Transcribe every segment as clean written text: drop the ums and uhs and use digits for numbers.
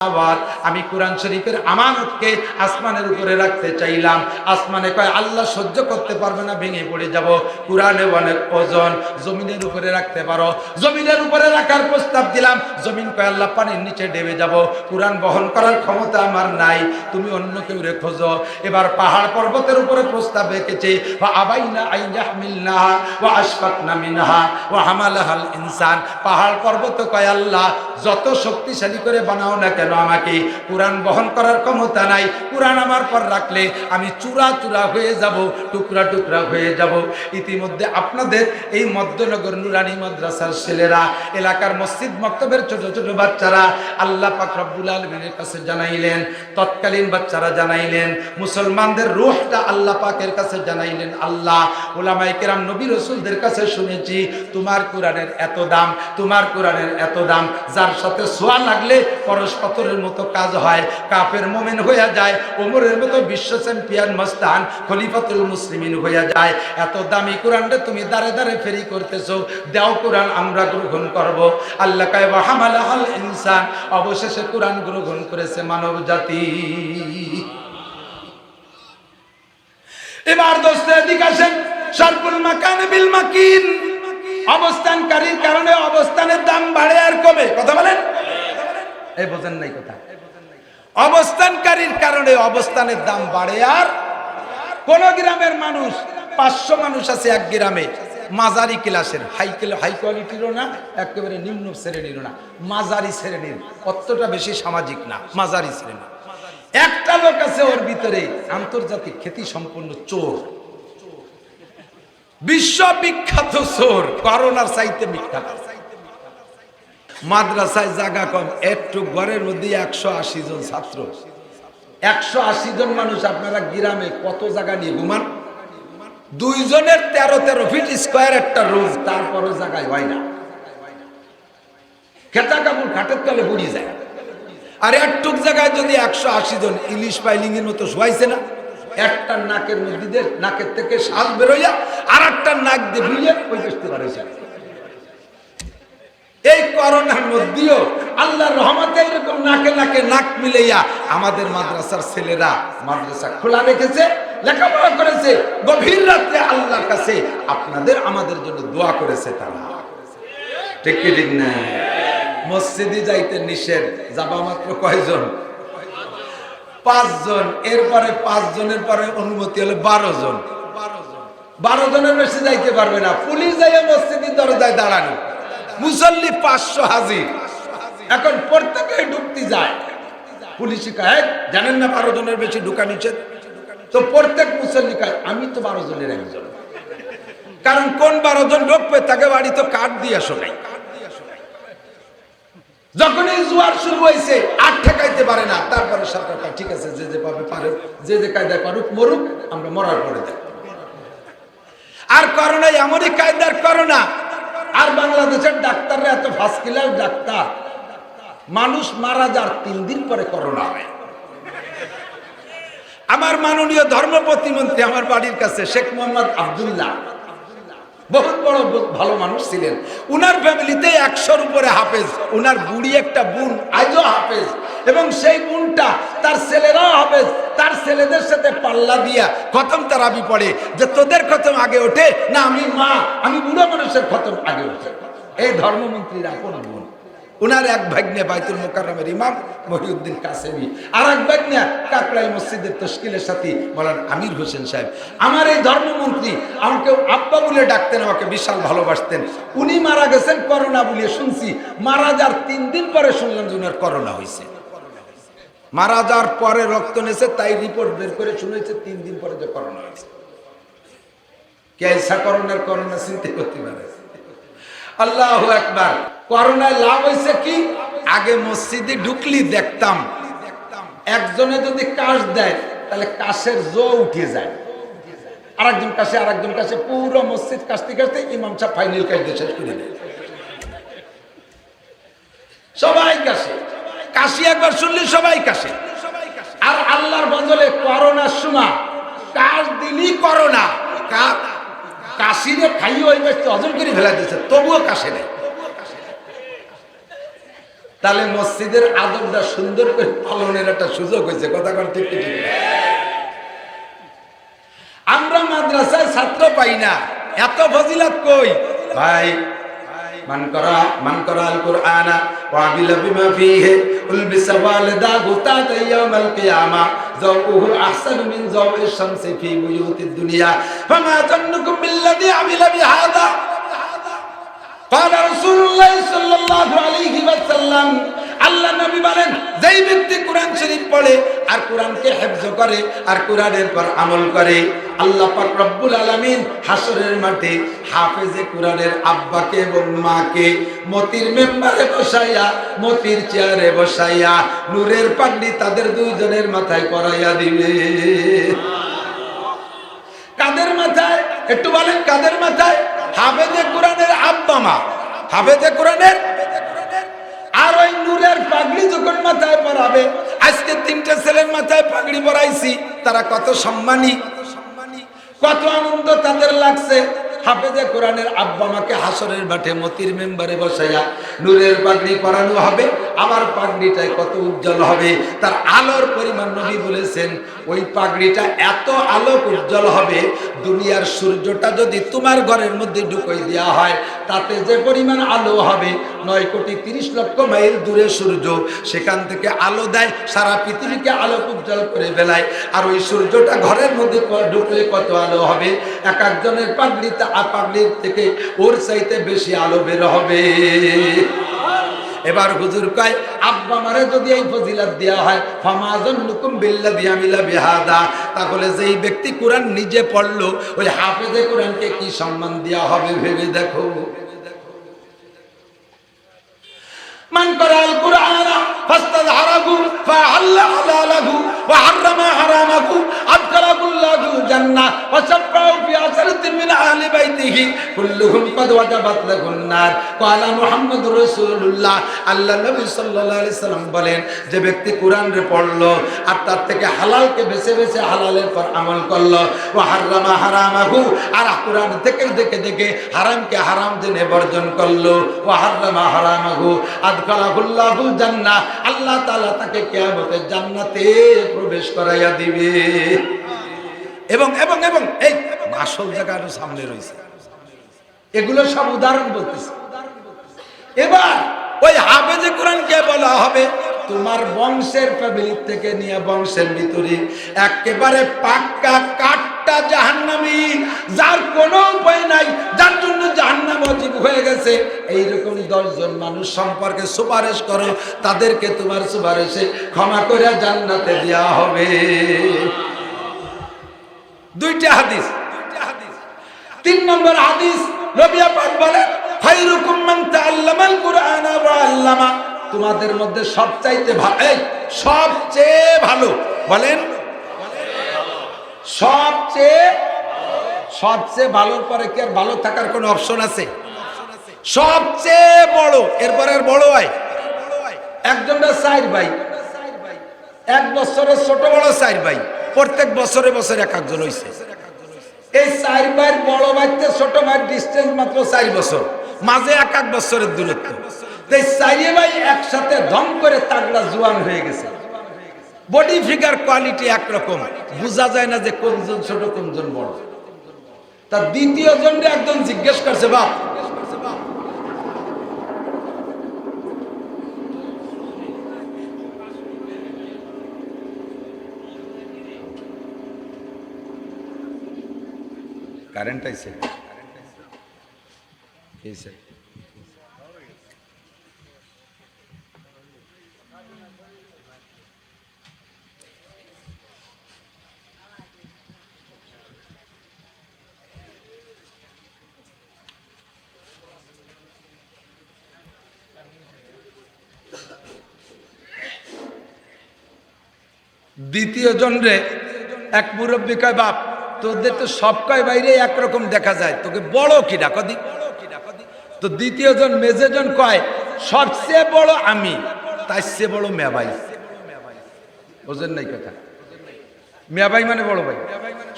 আমি কোরআন শরীফের আমানতকে আসমানের উপরে রাখতে চাইলাম। আসমানে কয় আল্লাহ সহ্য করতে পারবে না, ভেঙে পড়ে যাব। কোরআনে অনেক ওজন, জমিনের উপরে রাখতে পারো। জমিনের উপরে রাখার প্রস্তাব দিলাম, জমিন কয় আল্লাহ পানির নিচে ডেবে যাব, কোরআন বহন করার ক্ষমতা আমার নাই, তুমি অন্য কেউ খোঁজো। এবার পাহাড় পর্বতের উপরে প্রস্তাব রেখেছে, ওয়া আবাইনা আইয়াহমিলনাহা ওয়া আশফাকনা মিনহা ওয়া হামালাহাল ইনসান। পাহাড় পর্বত কয় আল্লাহ যত শক্তিশালী করে বানাও না কেন, আমাকে কোরআন বহন করার ক্ষমতা নাই। কোরআন আমার পর রাখলে আমি চূড়া চূড়া হয়ে যাব, টুকরা টুকরা হয়ে যাব। ইতিমধ্যে আপনাদের এই মধ্যনগর নুরানি মাদ্রাসার ছেলেরা, এলাকার মসজিদ মক্তবের ছোট ছোট বাচ্চারা আল্লাহ পাক রব্বুল আলামিনের কাছে জানাইলেন, তৎকালীন বাচ্চারা জানাইলেন, মুসলমানদের রূহটা আল্লাহ পাকের কাছে জানাইলেন। আল্লাহ, উলামায়ে কেরাম, নবী রাসূলদের কাছে শুনেছি তোমার কোরআনের এত দাম, তোমার কোরআনের এত দাম, যার সাথে ছোঁয়া লাগলে পরশ পাথরের মতো কাজ হয়, কাফের মুমিন হয়ে যায়, ওমরের মতো বিশ্ব চ্যাম্পিয়ন মস্তান খলিফাতুল মুসলিমিন হয়ে যায়। এত দামি কোরআনটা তুমি দাঁড়ে দাঁড়ে ফেরি করতেছো, দাও কোরআন আমরা গ্রহণ করব। আল্লাহ কয় ওয়া হামালাহাল ইনসান, অবশেষে কোরআন গ্রহণ করেছে মানব জাতি। এবার দোস্তে এদিকে আসেন, শারফুল মাকান বিল মাকিন, অবস্থানকারীর কারণে অবস্থানের দাম বাড়ে আর কমে। কথা বলেন, এই বোঝেন নাই কথা? অবস্থানকারীর কারণে অবস্থানের দাম বাড়ে আর কোন গ্রামের মানুষ 500 মানুষ আছে এক গ্রামে, মাঝারি ক্লাসের, হাই কোয়ালিটিরও না, একেবারে নিম্ন শ্রেণীরও না, মাঝারি শ্রেণীর, অতটা বেশি সামাজিক না, মাঝারি শ্রেণী। একটা লোক আছে ওর ভিতরে আন্তর্জাতিক খ্যাতি সম্পন্ন চোর, বিশ্ববিখ্যাত চোর, করোনার চাইতে বিখ্যাত। মাদ্রাসায় জায়গা কম, একটু ঘরের মধ্যে 180 জন ছাত্র, 180 জন মানুষ। আপনারা গ্রামে কত জায়গা নিয়ে ঘুমান? 2 জনের 13 ফিট স্কয়ার একটা রুম, তারপরও জায়গায় হয় না। খেতা কাপড় খাটের তলে বুড়ি যায়। আর একটুক জায়গায় যদি 180 জন ইলিশ পাইলিং এর মতো শোয়াইছে না, একটা নাকের মধ্যে নাকের থেকে শ্বাস বেরোইয়া আর একটা নাক দিয়ে বুঝে ওই বসতে পারেছে। এই করোনার মধ্যেও আল্লাহর রহমতে এরকম নাকে নাকে নাক মিলাইয়া আমাদের মাদ্রাসার ছেলেরা মাদ্রাসা খোলা রেখেছে, লেখাপড়া করেছে, গভীর রাত্রে আল্লাহর কাছে আপনাদের আমাদের জন্য দোয়া করেছে তারা। ঠিক কি ঠিক না? মসজিদে যাইতে নিষেধ, যাবা মাত্র কয়জন? 5 জন। এরপরে 5 জনের পরে অনুমতি হলে 12 জন। 12 জনের বেশি যাইতে পারবে না। পুলিশ যাইয়া মসজিদের দরজায় দাঁড়ানো, মুসল্লি 500 হাজির। এখন প্রত্যেকেই ঢুকতে যায়, পুলিশই কয় জানেন না 12 জনের বেশি ঢুকা নিষেধ। তো প্রত্যেক মুসল্লি কয় আমি তো 12 জনের একজন, কারণ কোন 12 জন ঢুকবে তাকে বাড়ি তো কার্ড দিয়ে শোনাই। যখন এই জোয়ার শুরু হয়েছে আর ঠেকাইতে পারে না, তারপরে সরকার ঠিক আছে, যে যে পাবে পারে, যে যে কায়দায় পারুক মরুক, আমরা মরার পরে দেখ। আর করোনা এমনই কায়দার করোনা। আর বাংলাদেশের ডাক্তাররা এত ফার্স্ট ক্লাস ডাক্তার, মানুষ মারা যার 3 দিন পরে করোনা হয়। আমার মাননীয় ধর্ম প্রতিমন্ত্রী আমার বাড়ির কাছে শেখ মোহাম্মদ আব্দুল্লাহ, বহুত বড় ভালো মানুষ ছিলেন। উনার ফ্যামিলিতে 100-র উপরে হাফেজ। উনার বুড়ি একটা বোন আজও হাফেজ, এবং সেই বোনটা তার ছেলেরাও হাফেজ। তার ছেলেদের সাথে পাল্লা দিয়া খতম তারাবি পড়ে, যে তোদের খতম আগে ওঠে না, আমি বুড়ো মানুষের খতম আগে ওঠে। এই ধর্মমন্ত্রীর আপন বোন। উনার এক ভাগ্নে বাইতুল মুকাররমের ইমাম মহিউদ্দিন কাসেমি, আর এক ভাগ্নে কাকরাইল মসজিদের তশকিলের সাথী মাওলানা আমির হোসেন সাহেব। আমার এই ধর্মমন্ত্রী আমাকে আব্বা বলে ডাকতেন, আমাকে বিশাল ভালোবাসতেন। উনি মারা গেছেন করোনা বলে শুনছি, মারা যাওয়ার 3 দিন পরে শুনলাম যে উনার করোনা হয়েছে। মারা যাওয়ার পরে রক্ত নেছে, তাই রিপোর্ট বের করে শুনেছে 3 দিন পরে যে করোনা হয়েছে। কেসা করোনা চিন্তা করতে পারে। আল্লাহু আকবার। করোনায় লাভ হয়েছে কি, আগে মসজিদে ঢুকলি দেখতাম একজনে যদি কাশ দেয় তাহলে কাশের জো উঠে যায়, আরেকজন কাশে পুরো মসজিদ কাশতে কাশতে ইমাম সাহেব ফাইনাল কাশ দিয়ে শেষ করে দেয়। সবাই কাশি একবার শুনলি সবাই কাশে। আর আল্লাহর বদলে করোনার সময় কাশ দিলি করোনা, কাশিরে খাইয়ে ওই ব্যক্তি হজম করে ফেলা দিয়েছে, তবুও কাশে নেই। তাহলে মসজিদের আদবটা সুন্দর করে পালনের একটা সুযোগ হয়েছে। কথা কর ঠিক ঠিক। আমরা মাদ্রাসায় ছাত্র পাই না, এত ফজিলত কই ভাই? মান করা আল কুরআনা ওয়া আমিলা বিমা ফীহি উলবিসা ওয়ালিদাহু তাতা ইয়াউমাল কিয়ামা যাওউহু আহসানু মিন যাওইশ শামসি ফী বুয়ুতিদ দুনিয়া ফামা যান্নুকুম বিল্লাযী আমিলা বিহাদা। قال رسول الله صلى الله عليه وسلم, আল্লাহ নবী বলেন, যেই ব্যক্তি কোরআন শরীফ পড়ে আর কোরআনকে হিফজ করে আর কোরআনের পর আমল করে, আল্লাহ পাক রব্বুল আলামিন হাসরের মাঠে হাফেজে কোরআনের আব্বাকে এবং মাকে মতির মেম্বারে বসাইয়া, মতির চেয়ারে বসাইয়া নূরের পাগড়ি তাদের দুইজনের মাথায় পরাইয়া দিবে। কাদের মাথায়? একটু বলেন কাদের মাথায়? হাফেজে কোরআনের আব্বা মা, হাফেজে কোরআনের, আর ওই নূরের পাগড়ি যখন মাথায় পরাবে, আজকে 3টে ছেলের মাথায় পাগড়ি পরাইছি, তারা কত সম্মানী, কত আনন্দ তাদের লাগছে। হাফেজে কোরআনের আব্বা মাকে হাসরের মাঠে মতির মেম্বারে বসাইয়া নূরের পাগড়ি পরানো হবে, আবার পাগড়িটায় কত উজ্জ্বল হবে, তার আলোর পরিমাণ নবী বলেছেন ওই পাগড়িটা এত আলোক উজ্জ্বল হবে, দুনিয়ার সূর্যটা যদি তোমার ঘরের মধ্যে ঢুকিয়ে দেওয়া হয়, তাতে যে পরিমাণ আলো হবে, 9,30,00,000 মাইল দূরে সূর্য, সেখান থেকে আলো দেয়, সারা পৃথিবীকে আলোক উজ্জ্বল করে ফেলায়। আর ওই সূর্যটা ঘরের মধ্যে ঢুকলে কত আলো হবে, এক একজনের পাগড়িতে পাগড়ির থেকে ওর চাইতে বেশি আলো বের হবে। এবার হুজুর কয়, আব্বা মারে যদি এই ফজিলত দেওয়া হয়, ফামাযান্নুকুম বিল্লাযী আমিলা বিহাদা, তাহলে যেই ব্যক্তি কোরআন নিজে পড়লো, ওই হাফেজে কোরআনকে কি সম্মান দেওয়া হবে ভেবে দেখো। মান করাল কুরআনা ফাস্তাযহারাহু ফাআল্লা হালালাহু ওয়া হারামা হারামাহু আদখালাহুল্লাহু জান্নাহ ওয়া সাফাহু ফি আসরাতিন মিন আহলি বাইতিহি কুল্লুহুম ক্বাদ ওয়াজাবাত লাহুন নার। ক্বালা মুহাম্মাদুর রাসূলুল্লাহ, আল্লাহ নবী সাল্লাল্লাহু আলাইহি সাল্লাম বলেন, যে ব্যক্তি কোরআন রে পড়লো আর তার থেকে হালালকে বেছে বেছে হালালের পর আমল করলো, ওয়া হারামা হারামাহু, আর কোরআন থেকে দেখে দেখে হারামকে হারাম জেনে বর্জন করলো, ওয়া হারামা হারামাহু আদখালাহুল্লাহুল জান্নাহ, আল্লাহ তাআলা তাকে কিয়ামতের জান্নাতে প্রবেশ করাইয়া দিবে। এবং এবং এবং এই আসল জায়গা আরো সামনে রয়েছে, এগুলো সব উদাহরণ বলতেছে। এবার ওই হাফেজে কোরআনকে বলা হবে তোমার বংশের ফ্যামিলি থেকে নিয়ে বংশের ভিতরে একেবারে পাক্কা কাটটা জাহান্নামী, যার কোনো উপায় নাই, যার জন্য জাহান্নাম ওয়াজিব হয়ে গেছে, এইরকম 10 জন মানুষ সম্পর্কে সুপারিশ করো, তাদেরকে তোমার সুপারিশে ক্ষমা করে জান্নাতে দেওয়া হবে। 2টা হাদিস। 3 নম্বর হাদিস, নবী পাক বলেন, খায়রুকুম মান তাআল্লামাল কুরআনা ওয়া আল্লামা, তোমাদের মধ্যে সবচাইতে ভালো, সবচেয়ে ভালো, বলেন সবচেয়ে ভালোর পরে কি আর ভালো থাকার কোনো অপশন আছে? সবচেয়ে বড়, এরপরে আর বড় হয়। একজনটা 4 ভাই, 1 বছরের ছোট বড় 4 ভাই, প্রত্যেক বছরে বছরে এক একজন হইছে। এই 4 ভাইয়ের বড় ভাইতে ছোট ভাইয়ের ডিস্টেন্স মাত্র 4 বছর, মাঝে 1 বছরের দূরত্ব। এই 4 ভাই একসাথে ধম করে তাগড়া জোয়ান হয়ে গেছে, বডি ফিগার কোয়ালিটি একরকম, বোঝা যায় না যে কোনজন ছোট কোনজন বড়। তার দ্বিতীয় জনকে একজন জিজ্ঞেস করছে, বাপ কারেন্ট আইছে, দ্বিতীয় জনরে এক মুরব্বী কয়, বাপ তোদের তো সব কয় বাইরে একরকম দেখা যায়, তোকে বড় কি ডাকো দি? তো দ্বিতীয় জন মেজেজন কয়, সবচেয়ে বড় আমি, তার চেয়ে বড় মেয়াবাই। বোঝেন নাই কথা? মেয়াবাই মানে বড় ভাই,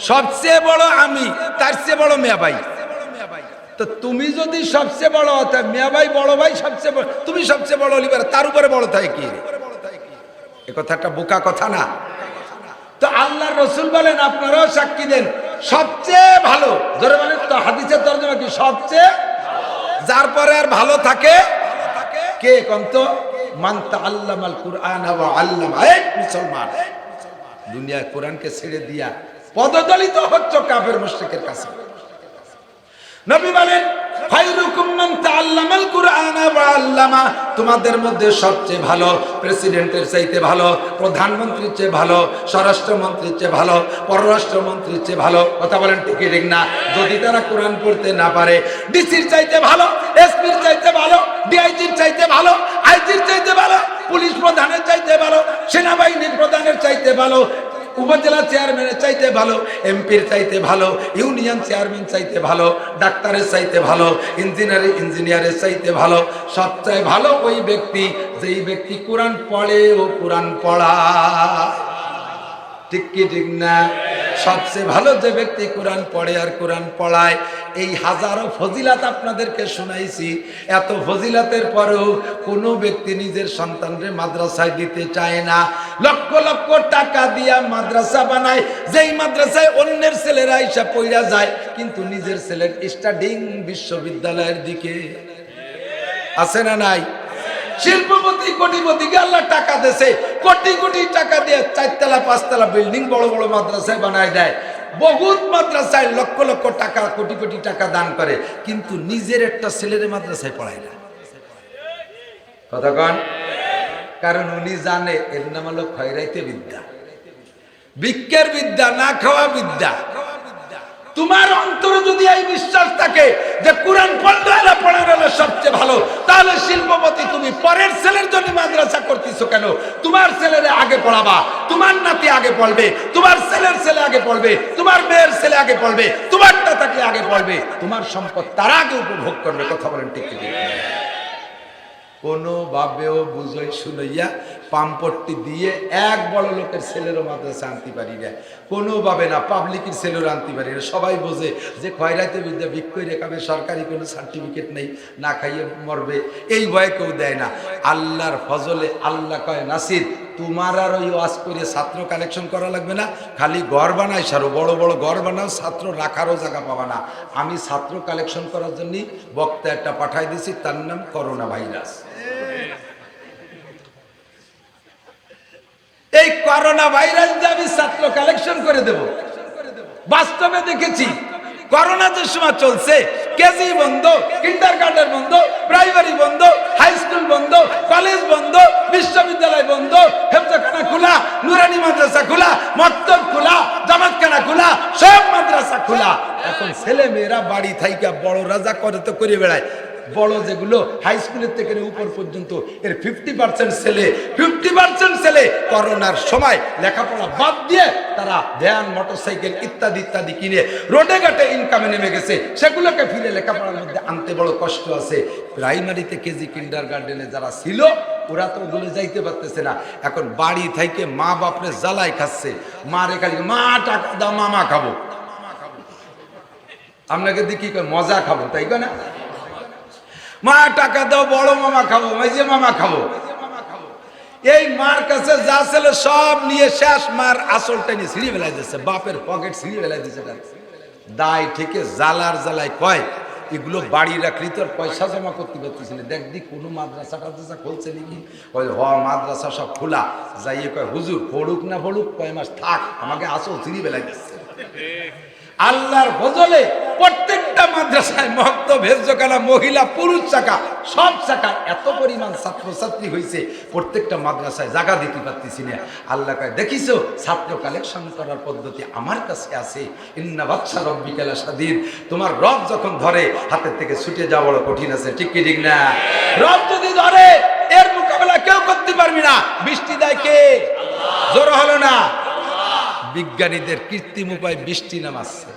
সবচেয়ে বড় আমি, তার চেয়ে বড় মেয়াবাই। তো তো তুমি যদি সবচেয়ে বড় হতে, মিয়া ভাই বড় ভাই সবচেয়ে বড়, তুমি সবচেয়ে বড় হলিবার তার উপরে বড় থাকে কি? এ কথা একটা বোকা কথা না? তো আল্লাহর রাসূল বলেন, আপনারাও সাক্ষী দেন, সবচেয়ে ভালো ধরে মানে তো হাদিসের তরজমা কি? সবচেয়ে যার পরে আর ভালো থাকে কে কন্ত? মান তাআল্লামাল কুরআন ওয়া আল্লামা। এই মুসলমান, দুনিয়ার কোরআনকে ছেড়ে দিয়া পদদলিত হচ্ছ কাফের মুশরিকের কাছে। নবী বলেন, খায়রুকুম মান তাআল্লামাল কুরআন ওয়া আল্লামা। তোমাদের মধ্যে সবচেয়ে ভালো প্রেসিডেন্টের চাইতে ভালো, প্রধানমন্ত্রীর চেয়ে ভালো, স্বরাষ্ট্রমন্ত্রীর চেয়ে ভালো, পররাষ্ট্রমন্ত্রীর চেয়ে ভালো। কথা বলেন ঠিক ঠিক না? যদি তারা কোরআন পড়তে না পারে, ডিসির চাইতে ভালো, এসপির চাইতে ভালো, ডিআইজির চাইতে ভালো, আইজির চাইতে ভালো, পুলিশ প্রধানের চাইতে ভালো, সেনাবাহিনীর প্রধানের চাইতে ভালো, উপজেলা চেয়ারম্যানের চাইতে ভালো, এমপির চাইতে ভালো, ইউনিয়ন চেয়ারম্যান চাইতে ভালো, ডাক্তারের চাইতে ভালো, ইঞ্জিনিয়ারের চাইতে ভালো। সবচেয়ে ভালো ওই ব্যক্তি যেই ব্যক্তি কোরআন পড়ে ও কোরআন পড়ায়। ঠিক কি ঠিক না? সবচেয়ে ভালো যে ব্যক্তি কোরআন পড়ে আর কোরআন পড়ায়। এই হাজারো ফজিলাত আপনাদেরকে শোনাইছি, এত ফজিলাতের পরেও কোনো ব্যক্তি নিজের সন্তানরে মাদ্রাসায় দিতে চায় না। লক্ষ লক্ষ টাকা দিয়া মাদ্রাসা বানায়, যেই মাদ্রাসায় অন্যের ছেলেরা আইসা পইরা যায়, কিন্তু নিজের ছেলের স্টাডিং বিশ্ববিদ্যালয়ের দিকে আছে না নাই? শিল্পপতি কোটিপতিকে আল্লাহ টাকা দেশে কোটি কোটি টাকা দিয়ে 4 তলা 5 তলা বিল্ডিং বড় বড় মাদ্রাসায় বানায় দেয়। বহুত মাদ্রাসায় লক্ষ লক্ষ টাকা কোটি কোটি টাকা দান করে, কিন্তু নিজের একটা ছেলের মাদ্রাসায় পড়ায় না। কথা কন? কারণ উনি জানে এর নাম হলো খয়রাইতে বিদ্যা, ভিক্ষের বিদ্যা, না খাওয়া বিদ্যা। তোমার অন্তরে যদি এই বিশ্বাস থাকে যে কোরআন পড়লে পড়ানো সবচেয়ে ভালো, তাহলে শিল্পপতি তুমি পরের ছেলের জন্য মাদ্রাসা করতেছো কেন? তোমার ছেলেরে আগে পড়াবা, তোমার নাতি আগে পড়বে, তোমার ছেলের ছেলে আগে পড়বে, তোমার মেয়ের ছেলে আগে পড়বে, তোমারটা তাকে আগে পড়বে, তোমার সম্পদ তারা আগে উপভোগ করবে। কথা বলেন ঠিক ঠিক? কোনোভাবেও বুঝই শুনাইয়া পাম্পট্টি দিয়ে এক বড় লোকের ছেলেরও মাদ্রাসা আনতে পারি না, কোনোভাবে না। পাবলিকের ছেলেরও আনতে পারি না। সবাই বোঝে যে খয়রাইতে বিদ্যা বিক্ষয় রেখাবে, সরকারি কোনো সার্টিফিকেট নেই, না খাইয়ে মরবে, এই ভয়ে কেউ দেয় না। আল্লাহর ফজলে আল্লাহ কয়, নাসির তোমার আর ওই ওয়াজ করে ছাত্র কালেকশন করা লাগবে না, খালি ঘর বানাই সারো, বড় বড় ঘর বানাও, ছাত্র রাখারও জায়গা পাবা না। আমি ছাত্র কালেকশন করার জন্য বক্তা একটা পাঠাই দিয়েছি, তার নাম করোনা ভাইরাস। এই করোনা ভাইরাস দিয়ে আমি ছাত্র কালেকশন করে দেব। বাস্তবে দেখেছি করোনা যে সময় চলছে, কেজি বন্ধ, কিন্ডারগার্টেন বন্ধ, প্রাইমারি বন্ধ, হাই স্কুল বন্ধ, কলেজ বন্ধ, বিশ্ববিদ্যালয় বন্ধ, হেফজখানা খোলা, নুরানি মাদ্রাসা খোলা, মক্তব খোলা, জামাতখানা খোলা, সব মাদ্রাসা খোলা। এখন ছেলে মেয়েরা বাড়ি থাইকা বড় রাজা করে তো করে বেড়ায়। বড় যেগুলো হাই স্কুলের থেকে উপর পর্যন্ত এর 50% ছেলে 50% ছেলে করোনার সময় লেখাপড়া বাদ দিয়ে তারা ভ্যান, মোটরসাইকেল ইত্যাদি ইত্যাদি কিনে রোডে ঘাটে ইনকামে নেমে গেছে। সেগুলোকে ফিরে লেখাপড়ার মধ্যে আনতে বড় কষ্ট আছে। প্রাইমারিতে কেজি, কিন্ডারগার্টেনে যারা ছিল ওরা তো ওগুলো যাইতে পারতেছে না। এখন বাড়ি থেকে মা বাপরে জ্বালাই খাচ্ছে। মা রে খালি মা টাকা দাও, মামা খাবো। আপনাকে দেখি মজা খাবো, তাই না? মা টাকা দাও, বড় মামা খাবো, মাইজে মামা খাবো। এই মার কাছে যা ছিল সব নিয়ে শেষ, মার আসলটা নিয়ে ছিঁড়ে ফেলাই দিচ্ছে, বাপের পকেট ছিঁড়ে ফেলাই দিচ্ছে। দায় থেকে জ্বালার জ্বালায় কয় এগুলো বাড়ি রাখলি তোর পয়সা জমা করতে পারতেছিল, দেখ দি কোনো মাদ্রাসা টাদ্রাসা খুলছে নাকি? কয় হ মাদ্রাসা সব খোলা। যাইয়ে কয় হুজুর পড়ুক না পড়ুক, কয় মাস থাক, আমাকে আসল ছিঁড়ে ফেলাই দিচ্ছে। আল্লাহর ফজলে প্রত্যেকটা মাদ্রাসায় মক্তব, হেফজখানা, মহিলা পুরুষ শাখা, সব শাখা এত পরিমাণ ছাত্রছাত্রী হয়েছে, প্রত্যেকটা মাদ্রাসায় জায়গা দিতে পারতেছি না। আল্লাহ কয় দেখিছো ছাত্র কালেকশন করার পদ্ধতি আমার কাছে আছে। ইন্না বাদশা রব্বিকা লাশাদীদ। তোমার রব যখন ধরে হাতের থেকে ছুটে যাওয়া বড় কঠিন আছে। ঠিক কি ঠিক না? রব যদি ধরে এর মোকাবেলা কেউ করতে পারবি না। বৃষ্টি দেয় কে? জোর হলো না? বিজ্ঞানীদের কৃত্রিম উপায় বৃষ্টি নামাচ্ছে।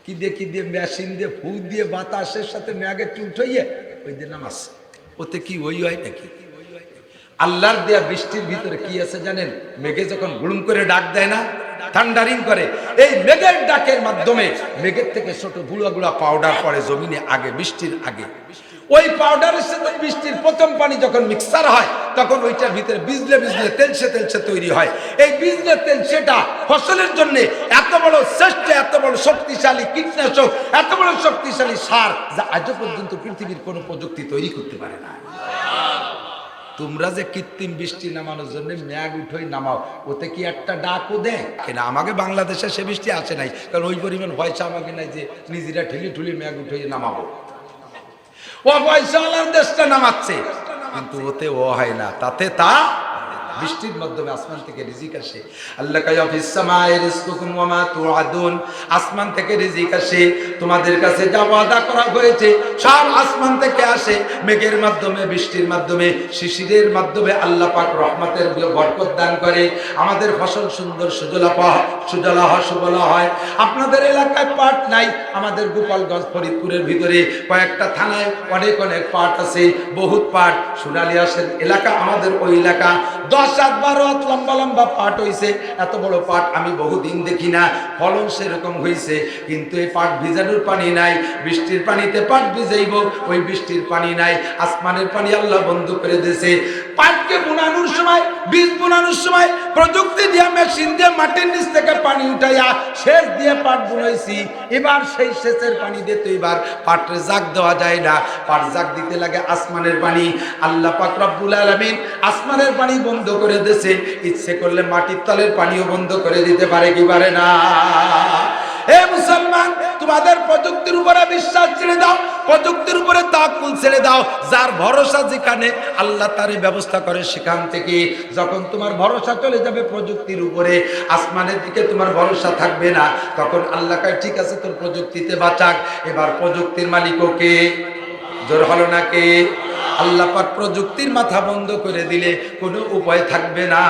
কি দিয়ে মেশিন দিয়ে ফু দিয়ে বাতাসের সাথে মেঘের চুল ঠইয়ে ওই দিয়ে নামাচ্ছে। ওতে কি ওই হয় নাকি? আল্লাহর দেয়া বৃষ্টির ভিতরে কি আছে জানেন? মেঘে যখন গুড়ুম করে ডাক দেয় না, থান্ডারিং করে, এই মেঘের ডাকের মাধ্যমে মেঘের থেকে ছোট গুঁড়া গুঁড়া পাউডার পড়ে জমিনে আগে, বৃষ্টির আগে। ওই পাউডারের সাথে বৃষ্টির প্রথম পানি যখন মিক্সার হয় তখন ওইটার ভিতরে বিজলে বিজলে তেলসে তেলসে তৈরি হয়। এই বিজলে তেল সেটা ফসলের জন্য এত বড় শ্রেষ্ঠ, এত বড় শক্তিশালী কীটনাশক, এত বড় শক্তিশালী সার, যা আজও পর্যন্ত পৃথিবীর কোনো প্রযুক্তি তৈরি করতে পারে না। তোমরা যে কৃত্রিম বৃষ্টি নামানোর জন্য ম্যাগ উঠোই নামাও, ওতে কি একটা ডাকও দেয় কিনা? আমাকে বাংলাদেশে সে বৃষ্টি আসে নাই, কারণ ওই পরিমাণ পয়সা আমাকে নাই যে নিজেরা ঠেলি ঠুলি ম্যাগ উঠোই নামাবো। ও পয়সাওয়ালার দেশটা নামাচ্ছে, কিন্তু ওতে ও হয় না। তাতে তা বৃষ্টির মাধ্যমে আসমান থেকে রিজিক আসে। আল্লাহ কায়া ফিস সামাই রিজকুকুম ওয়া মা তুআদুন, আসমান থেকে রিজিক আসে, তোমাদের কাছে যা ওয়াদা করা হয়েছে সব আসমান থেকে আসে। মেঘের মাধ্যমে, বৃষ্টির মাধ্যমে, শিশিরের মাধ্যমে আল্লাহ পাক রহমতের বরকত দান করে। আমাদের ফসল সুন্দর সুজলা হয়, সুবলা হয়। আপনাদের এলাকায় পাট নাই, আমাদের গোপালগঞ্জ ফরিদপুরের ভিতরে কয়েকটা থানায় অনেক অনেক পাট আছে, বহুত পাট। সোনালিয়াসের এলাকা আমাদের ওই এলাকা 10-12 হাত লম্বা লম্বা পাট হইছে। এত বড় পাট আমি বহুদিন দেখি না, ফলন সেরকম হইছে, কিন্তু এই পাট ভিজানোর পানি নাই। বৃষ্টির পানিতে পাট ভিজাইব, ওই বৃষ্টির পানি নাই। আসমানের পানি আল্লাহ বন্ধ করে দিয়েছে। পাটকে বুনানোর সময়, বীজ বুনানোর সময় প্রযুক্তি দিয়ে, মেশিন দিয়ে মাটির নিচ থেকে পানি উঠাইয়া সেচ দিয়ে পাট বুনাইছি। এবার সেই সেচের পানি দিয়ে তো এবার পাটের জাগ দেওয়া যায় না, পাট জাগ দিতে লাগে আসমানের পানি। আল্লাহ পাক রব্বুল আলামিন আসমানের পানি বন্ধ করে দিয়েছে, ইচ্ছে করলে মাটির তলের পানিও বন্ধ করে দিতে পারে কি পারে না? হে মুসলমান, তোমাদের প্রযুক্তির উপরে বিশ্বাস ছেড়ে দাও, প্রযুক্তির উপরে তাওয়াক্কুল ছেড়ে দাও। যার ভরসা যেখানে, আল্লাহ তারই ব্যবস্থা করে সেখান থেকে। যখন তোমার ভরসা চলে যাবে প্রযুক্তির উপরে, আসমানের দিকে তোমার ভরসা থাকবে না, তখন আল্লাহ কয় ঠিক আছে তোর প্রযুক্তিতে বাঁচাক। এবার প্রযুক্তির মালিকও কে? জোর হলো না কে? আল্লাহ পাক প্রযুক্তির মাথা বন্ধ করে দিলে কোনো উপায় থাকবে না,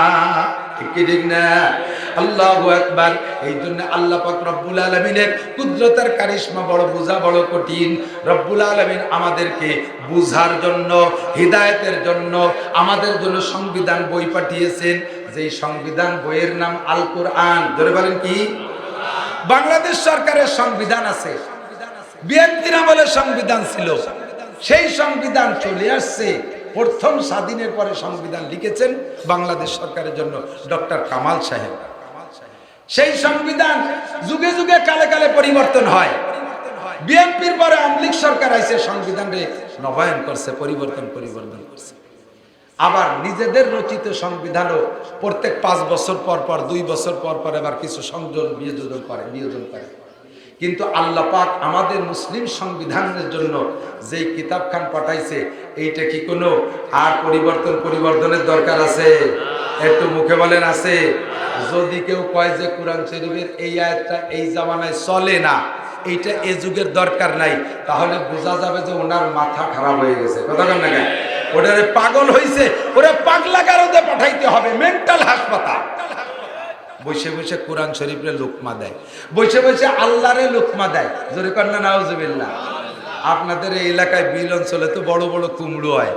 ঠিক কি ঠিক না? আল্লাহু আকবার। এই জন্য আল্লাহ পাক রব্বুল আলামিনের কুদরতের কারিশমা বড়, বোঝা বড় কঠিন। রব্বুল আলামিন আমাদেরকে বুঝার জন্য, হিদায়াতের জন্য আমাদের জন্য সংবিধান বই পাঠিয়েছেন। যেই সংবিধান বইয়ের নাম আল কোরআন। ধরে বলেন কি? বাংলাদেশ সরকারের সংবিধান আছে, বিএনপির আমলে সংবিধান ছিল, সেই সংবিধান চলে আসছে। প্রথম স্বাধীনের পরে সংবিধান লিখেছেন বাংলাদেশ সরকারের জন্য ডক্টর কামাল সাহেব। সেই সংবিধান যুগে যুগে কালে কালে পরিবর্তন হয়। বিএনপির পরে আওয়ামী লীগ সরকার আইছে, সংবিধানে নবায়ন করছে, পরিবর্তন করছে। আবার নিজেদের রচিত সংবিধানও প্রত্যেক 5 বছর পর পর, 2 বছর পর পর আবার কিছু সংযোজন বিয়োজন করে। কিন্তু আল্লাহ পাক আমাদের মুসলিম সংবিধানের জন্য যেই কিতাবখান পাঠাইছে, এইটা কি কোনো আর পরিবর্তনের দরকার আছে? একটু মুখে বলেন আছে? যদি কেউ কয় যে কোরআন শরীফের এই আয়াতটা এই জামানায় চলে না, এইটা এ যুগের দরকার নাই, তাহলে বোঝা যাবে যে ওনার মাথা খারাপ হয়ে গেছে। কথা বলেন না কেন? ওটারে পাগল হইছে, ওরে পাগলা গারদে পাঠাইতে হবে, মেন্টাল হাসপাতাল। বসে বসে কোরআন শরীফের লোকমা দেয়, বসে বসে আল্লাহরে লোকমা দেয়। জোরে কন্যা নাউজুবিল্লাহ। আপনাদের এই এলাকায় বিল অঞ্চলে তো বড় বড় কুমড়ো হয়,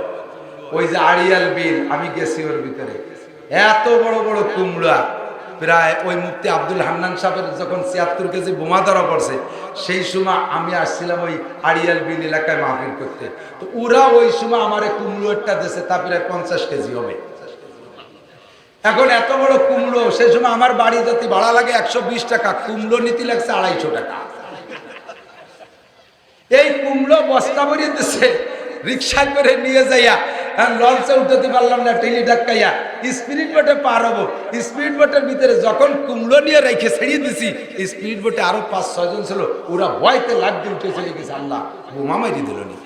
ওই যে আড়িয়াল বিল, আমি গেছি ওর ভিতরে, এত বড় বড় কুমড়া। প্রায় ওই মুফতি আব্দুল হান্নান সাহেবের যখন 76 কেজি বোমা ধরা পড়ছে, সেই সময় আমি আসছিলাম ওই আড়িয়াল বিল এলাকায় মাহফিল করতে। তো ওরা ওই সময় আমার কুমড়ো একটা দিয়েছে, তা প্রায় 50 কেজি হবে। এখন এত বড় কুমড়ো, সেই সময় আমার বাড়ি যাতে ভাড়া লাগে 120 টাকা, কুমড়ো নীতি লাগছে 250 টাকা। এই কুমড়ো বস্তা ভরিয়ে দিচ্ছে, রিক্সায় করে নিয়ে যাইয়া লঞ্চে উঠতে পারলাম না, টেলি ধাক্কাইয়া স্পিরিট বোটে পার হবো। স্পিরিট বোটের ভিতরে যখন কুমড়ো নিয়ে রেখে ছেড়িয়ে দিছি, স্পিরিট বোটে আরো 5-6 জন ছিল, ওরা ভয়তে লাভ দিয়ে উঠে চলে গেছে। আল্লাহ বোমা মারি দিল নি।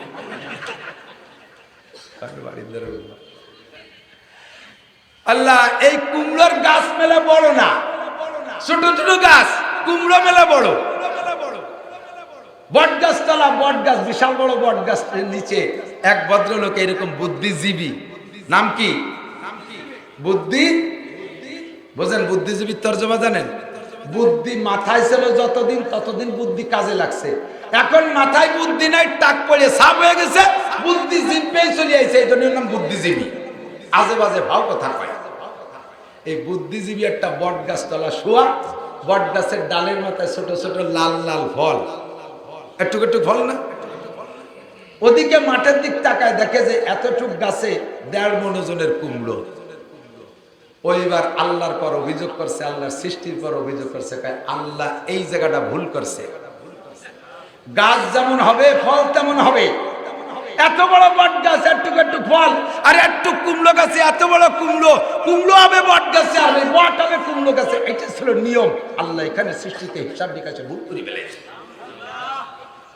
আল্লাহ, এই কুমড়োর গাছ মেলা বড় না, ছোট ছোট গাছ, কুমড়ো মেলা বড়। বট গাছ তলা, বট গাছ, বিশাল বড় বট গাছ নিচে এক ভদ্রলোক এরকম বুদ্ধিজীবী, নাম কি? বুদ্ধি, বোঝেন বুদ্ধিজীবীর তর্জমা জানেন? বুদ্ধি মাথায় ছিল যতদিন, ততদিন বুদ্ধি কাজে লাগছে। এখন মাথায় বুদ্ধি নাই, টাক পড়ে সাপ হয়ে গেছে, বুদ্ধি জিভেই চলে আইছে, এই জন্য নাম বুদ্ধিজীবী। আজে বাজে ভাও কথা কয়। এই বুদ্ধিজীবী একটা বট গাছ তলা শোয়া, বট গাছের ডালের মাথায় ছোট ছোট লাল লাল ফল, একটু একটু ফল না, ওদিকে মাঠের দিক তাকায় দেখে যে এতটুক গাছে 1.5 মণ ওজনের কুমড়ো। ওইবার আল্লাহর পর অভিযোগ করছে, আল্লাহর সৃষ্টির পর অভিযোগ করছে, আল্লাহ এই জায়গাটা ভুল করছে, গাছ যেমন হবে ফল তেমন হবে। এত বড় বট গাছ একটু একটু ফল, আর একটু কুমড়ো গাছে এত বড় কুমড়ো, কুমড়ো হবে বট গাছে আর বট হবে কুমড়ো গাছে। এটা ছিল নিয়ম। আল্লাহ এখানে সৃষ্টিতে হিসাব নিকাশে ভুল করে ফেলেছে।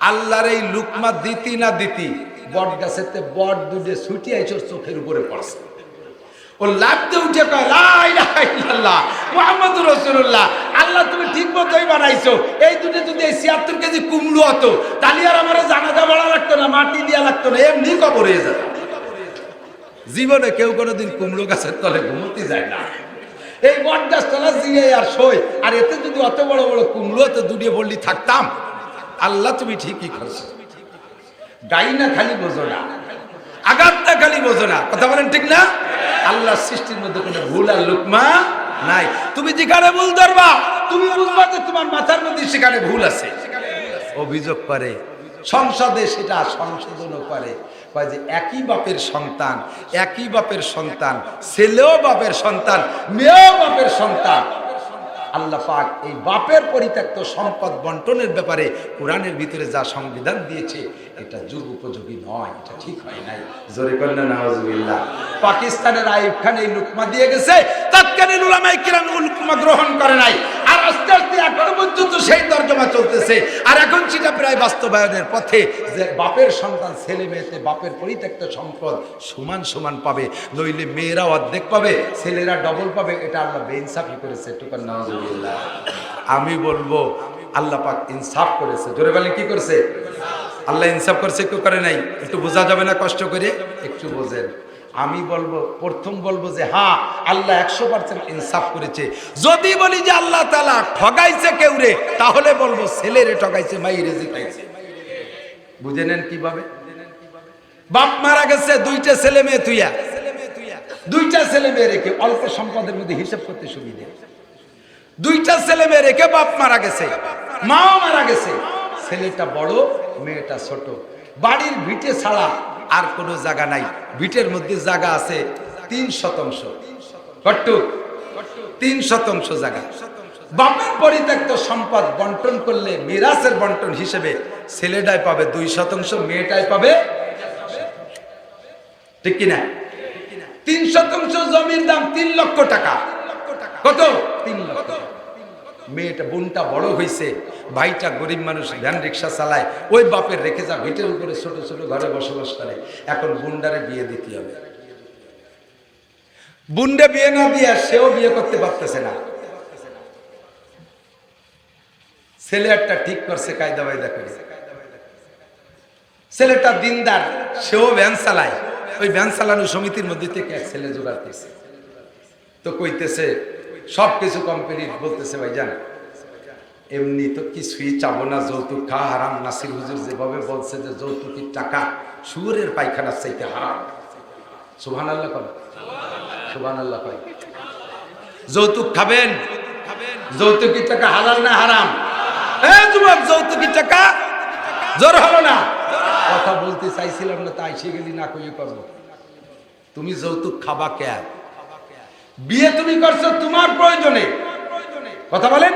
আল্লাহর এই লুকমা দিতি না দিতি বট গাছেতে বট দুধে ছুটি আইসোর চোখের উপরে পড়ছে। ও লাফতে উঠে কয় লা ইলাহা ইল্লাল্লাহ মুহাম্মাদুর রাসূলুল্লাহ, আল্লাহ তুমি ঠিক মতোই বানাইছো। এই দুধে যদি 76 কেজি কুমড়ো হতো তাহলে আর আমার জানাজা বড়া লাগতো না, মাটি দিয়া লাগতো না, এমনি কবর হয়ে যেত। জীবনে কেউ কোনোদিন কুমড়ো গাছের তলে ঘুমোতে যায় না। এই বট গাছ তলা জিয়ে আর শোয়, আর এতে যদি অত বড় বড় কুমড়ো হতো দুটিয়ে বললি থাকতাম। আল্লাহ তুমি ঠিকই করছো। গাই না খালি বোঝো না, আঘাতটা খালি বোঝো না, কথা বলেন ঠিক না? আল্লাহর সৃষ্টির মধ্যে কোনো ভুল আর লুকমা নাই। তুমি যেখানে ভুল ধরবা তুমি বুঝবা যে তোমার মাথার মধ্যে সেখানে ভুল আছে। অভিযোগ করে সংসদে, সেটা সংশোধনও করে, কয় যে একই বাপের সন্তান, একই বাপের সন্তান, ছেলেও বাপের সন্তান, মেয়েও বাপের সন্তান। আল্লাহ পাক এই বাপের পরিত্যক্ত সম্পদ বন্টনের ব্যাপারে কোরআনের ভিতরে যা সংবিধান দিয়েছে এটা যুগ উপযোগী নয়, এটা ঠিক হয় নাই। জোরে কন্যা নাউজুবিল্লাহ। পাকিস্তানের আইয়ুব খান এই লুকমা দিয়ে গেছে, তৎকালীন উলামায়ে কিরাম লুকমা গ্রহণ করে নাই, আর আস্তে আস্তে এখনো পর্যন্ত সেই তর্জমা চলতেছে। আর এখন সেটা প্রায় বাস্তবায়নের পথে, যে বাপের সন্তান ছেলে মেয়েতে বাপের পরিত্যক্ত সম্পদ সমান সমান পাবে, নইলে মেয়েরা অর্ধেক পাবে, ছেলেরা ডবল পাবে। এটা আল্লাহ বেইনসাফি করেছে। টুকান নাউজুবিল্লাহ। আমি বলবো আল্লাহ পাক ইনসাফ করেছে। জোরে বলেন কি করেছে? আল্লাহ ইনসাফ করছে, কেউ করে নাই। একটু বোঝা যাবে না? কষ্ট করে একটু বোঝেন। আমি বলবো, প্রথম বলবো যে হ্যাঁ আল্লাহ 100% ইনসাফ করেছে। যদি বলি যে আল্লাহ তাআলা ঠগাইছে কেউ রে, তাহলে বলবো ছেলেরে ঠগাইছে, মাইরে জিতাইছে। বুঝে নেন কিভাবে? বাপ মারা গেছে, 2টা ছেলে মেয়ে তুইয়া, 2টা ছেলে মেয়ে রেখে, অল্প সম্পদের মধ্যে হিসাব করতে সুবিধে। 2টা ছেলে মেয়ে রেখে বাপ মারা গেছে, মাও মারা গেছে, ছেলেটা বড় মেয়েটা ছোট, বাড়ির ভিটে ছাড়া আর কোনো জায়গা নাই। ভিটের মধ্যে জায়গা আছে 3 শতাংশ, কট্টু 3 শতাংশ জায়গা। বাপের পরিত্যক্ত সম্পদ বন্টন করলে মিরাসের বন্টন হিসেবে ছেলেটাই পাবে 2 শতাংশ, মেয়েটাই পাবে, ঠিক কিনা? 3 শতাংশ জমির দাম 3 লক্ষ টাকা। কত? 3 লক্ষ। মেয়েটা বোনটা বড় হয়েছে, ভাইটা গরিব মানুষ, ভ্যান রিক্সা চালায়, ওই বাপের রেখে যা ভিটের উপরে ছোট ছোট ঘরে বসবাস করে। এখন বোনটারে বিয়ে দিতে হবে। বোনটা বিয়ে না দিয়ে সেও বিয়ে করতে পারতেছে না। ছেলে একটা ঠিক করছে কায়দা বায়দা করে, ছেলেটা দিনদার, সেও ভ্যান চালায়, ওই ভ্যান চালানো সমিতির মধ্যে থেকে এক ছেলে জোগাড় করছে। তো কইতেছে সবকিছু কমপ্লিট, বলতেছে ভাইজান এমনি তো কিছুই চাবো না, যৌতুক খাওয়া হারাম। নাসির হুজুর যেভাবে বলছে যে যৌতুকের টাকা শুয়োরের পায়খানার চাইতে হারাম। সুবহানাল্লাহ কয়, সুবহানাল্লাহ কয়। যৌতুক খাবেন, যৌতুকের টাকা হালাল না হারাম? যুবক, যৌতুকের টাকা জোর হলো না, কথা বলতে চাইছিলাম না, তাই সে গেলি না কইয়ে করবো। তুমি যৌতুক খাবা কে? বিয়ে তুমি করছো তোমার প্রয়োজনে, কথা বলেন।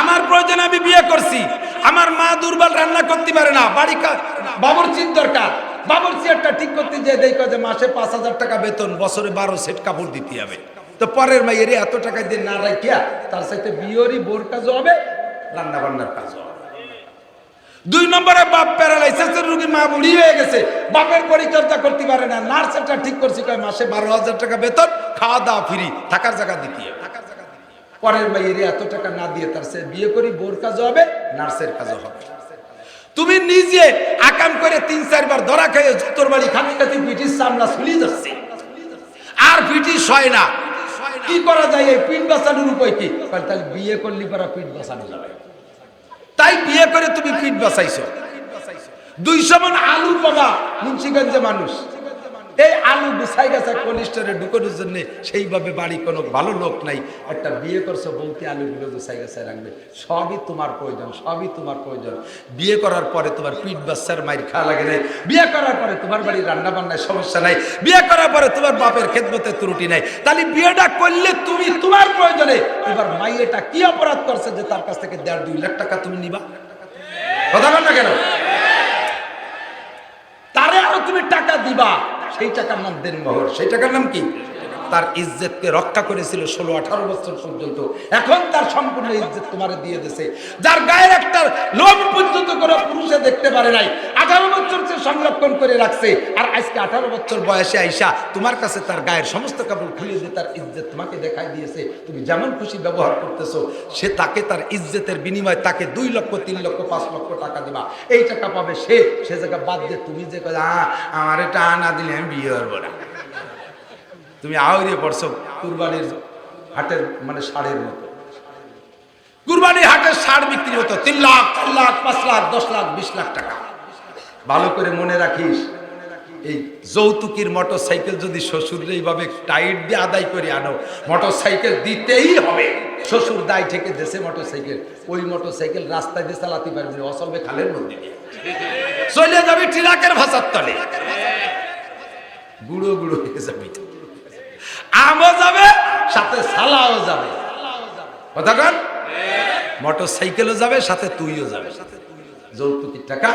আমার প্রয়োজনে আমি বিয়ে করছি। আমার মা দুর্বল, রান্না করতে পারে না, বাড়ি বাবুর্চির দরকার, বাবুর্চি একটা ঠিক করতে যে দেখো যে মাসে 5,000 টাকা বেতন, বছরে 12 সেট কাপড় দিতে হবে। তো পরের মাইয়ের এত টাকা দিয়ে না রাখিয়া তার সাথে বিয়েরই বোর কাজও হবে, রান্না বান্নার কাজও হবে। 2 নম্বরে বাপ প্যারালাইসিসের রোগী, মা বুড়ি হয়ে গেছে, বাপের পরিচর্যা করতে পারে না। নার্স একটা ঠিক করছি, কয় মাসে 12,000 টাকা বেতন, খাওয়া দাওয়া ফ্রি, থাকার জায়গা দিতে হবে। পরের মাইয়ের এত টাকা না দিয়ে তার সাথে বিয়ে করি, বোর কাজও হবে, নার্সের কাজও হবে। তুমি নিজে আকাম করে 3-4 বার ধরা খেয়ে জুতোর বাড়ি খাতে খাতে পিঠির চামড়া ছুলি যাচ্ছে, আর পিঠি সয় না। কি করা যায়? এই পিঠ বাঁচানোর উপায় কি? তাহলে বিয়ে করলি পরা পিঠ বাঁচানো যাবে। তাই বিয়ে করে তুমি পিঠ বাঁচাইছো। 200 মণ আলু পাবা মুন্সিগঞ্জে মানুষ, এই আলু গুছাই গেছে কোল্ড স্টোরে ঢুকানোর জন্য, সেইভাবে বাড়ি কোনো ভালো লোক নাই, একটা বিয়ে করছো বলতে আলুগুলো গুছাই গেছে রাখবে। সবই তোমার প্রয়োজন, সবই তোমার প্রয়োজন। বিয়ে করার পরে তোমার পিঠ বাচ্চার মাইর খাওয়া লাগে নাই, বিয়ে করার পরে তোমার বাড়ির রান্না বান্নায় সমস্যা নাই, বিয়ে করার পরে তোমার বাপের খেদমতে ত্রুটি নাই। তাহলে বিয়েটা করলে তুমি তোমার প্রয়োজনে, এবার মাইয়েটা কি অপরাধ করছে যে তার কাছ থেকে 1.5-2 লাখ টাকা তুমি নিবা? কথা বল না কেন? তারে আরো তুমি টাকা দিবা, সেই টাকার নাম দেনমোহর। সেই টাকার নাম কি? তার ইজ্জতকে রক্ষা করেছিল 16-18 বছর পর্যন্ত। এখন তার সম্পূর্ণ ইজ্জত তোমারে দিয়ে দিয়েছে। যার গায়ের একটা লোম পর্যন্ত কোনো পুরুষে দেখতে পারে নাই, 18 বছর সে সংরক্ষণ করে রাখছে, আর আজকে 18 বছর বয়সে আইসা তোমার কাছে তার গায়ের সমস্ত কাপড় খুলে দিয়ে তার ইজ্জত তোমাকে দেখাই দিয়েছে। তুমি যেমন খুশি ব্যবহার করতেছো, সে তাকে তার ইজ্জতের বিনিময়ে তাকে 2 লক্ষ 3 লক্ষ 5 লক্ষ টাকা দিবা। এই টাকা পাবে সে, সে জায়গা বাদ দিয়ে তুমি যে আমার এটা না দিলে আমি বিয়ে করবো না, তুমি আউরিয়ে পড়ছো কুরবানির হাটের মানে ষাঁড়ের মতো। কুরবানির হাটের ষাঁড় বিক্রি হতো 3 লাখ 4 লাখ 5 লাখ 10 লাখ 20 লাখ টাকা। ভালো করে মনে রাখিস, এই যৌতুকের মোটর সাইকেল যদি শ্বশুর এইভাবে টাইট দিয়ে আদায় করে আনো, মোটর সাইকেল দিতেই হবে। শ্বশুর দায় থেকে দেশে মোটর সাইকেল, ওই মোটর সাইকেল রাস্তায় দিয়ে চালাতে পারবি না, অচলবে খালের মধ্যে দিয়ে চলে যাবি ট্রাকের ভাষার তলে, বুড়ো বুড়ো হয়ে যাবি। আমও যাবে সাথে সালাও যাবে, কথা কন? মোটর সাইকেলও যাবে সাথে তুইও যাবে, যৌতুকের টাকা।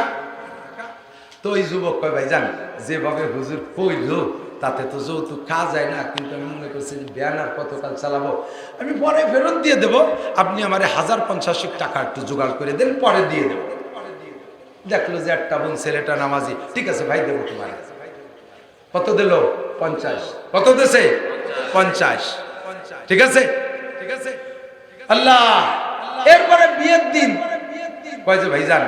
তো ওই যুবক কয় ভাই জান, যেভাবে হুজুর কইল তাতে তো যৌতুক খাওয়া যায় না, কিন্তু আমি মনে করছি ব্যানার কতকাল চালাবো, আমি পরে ফেরত দিয়ে দেবো, আপনি আমার 1050 টাকা একটু জোগাড় করে দেন, পরে দিয়ে দেবো। দেখলো যে একটা বোন ছেলেটা নামাজি, ঠিক আছে ভাই দেবো তোমার। কত দিল? 50। কত দেশে? 50। ঠিক আছে, ঠিক আছে আল্লাহ। এরপরে বিয়ের দিন কয় যে ভাইজান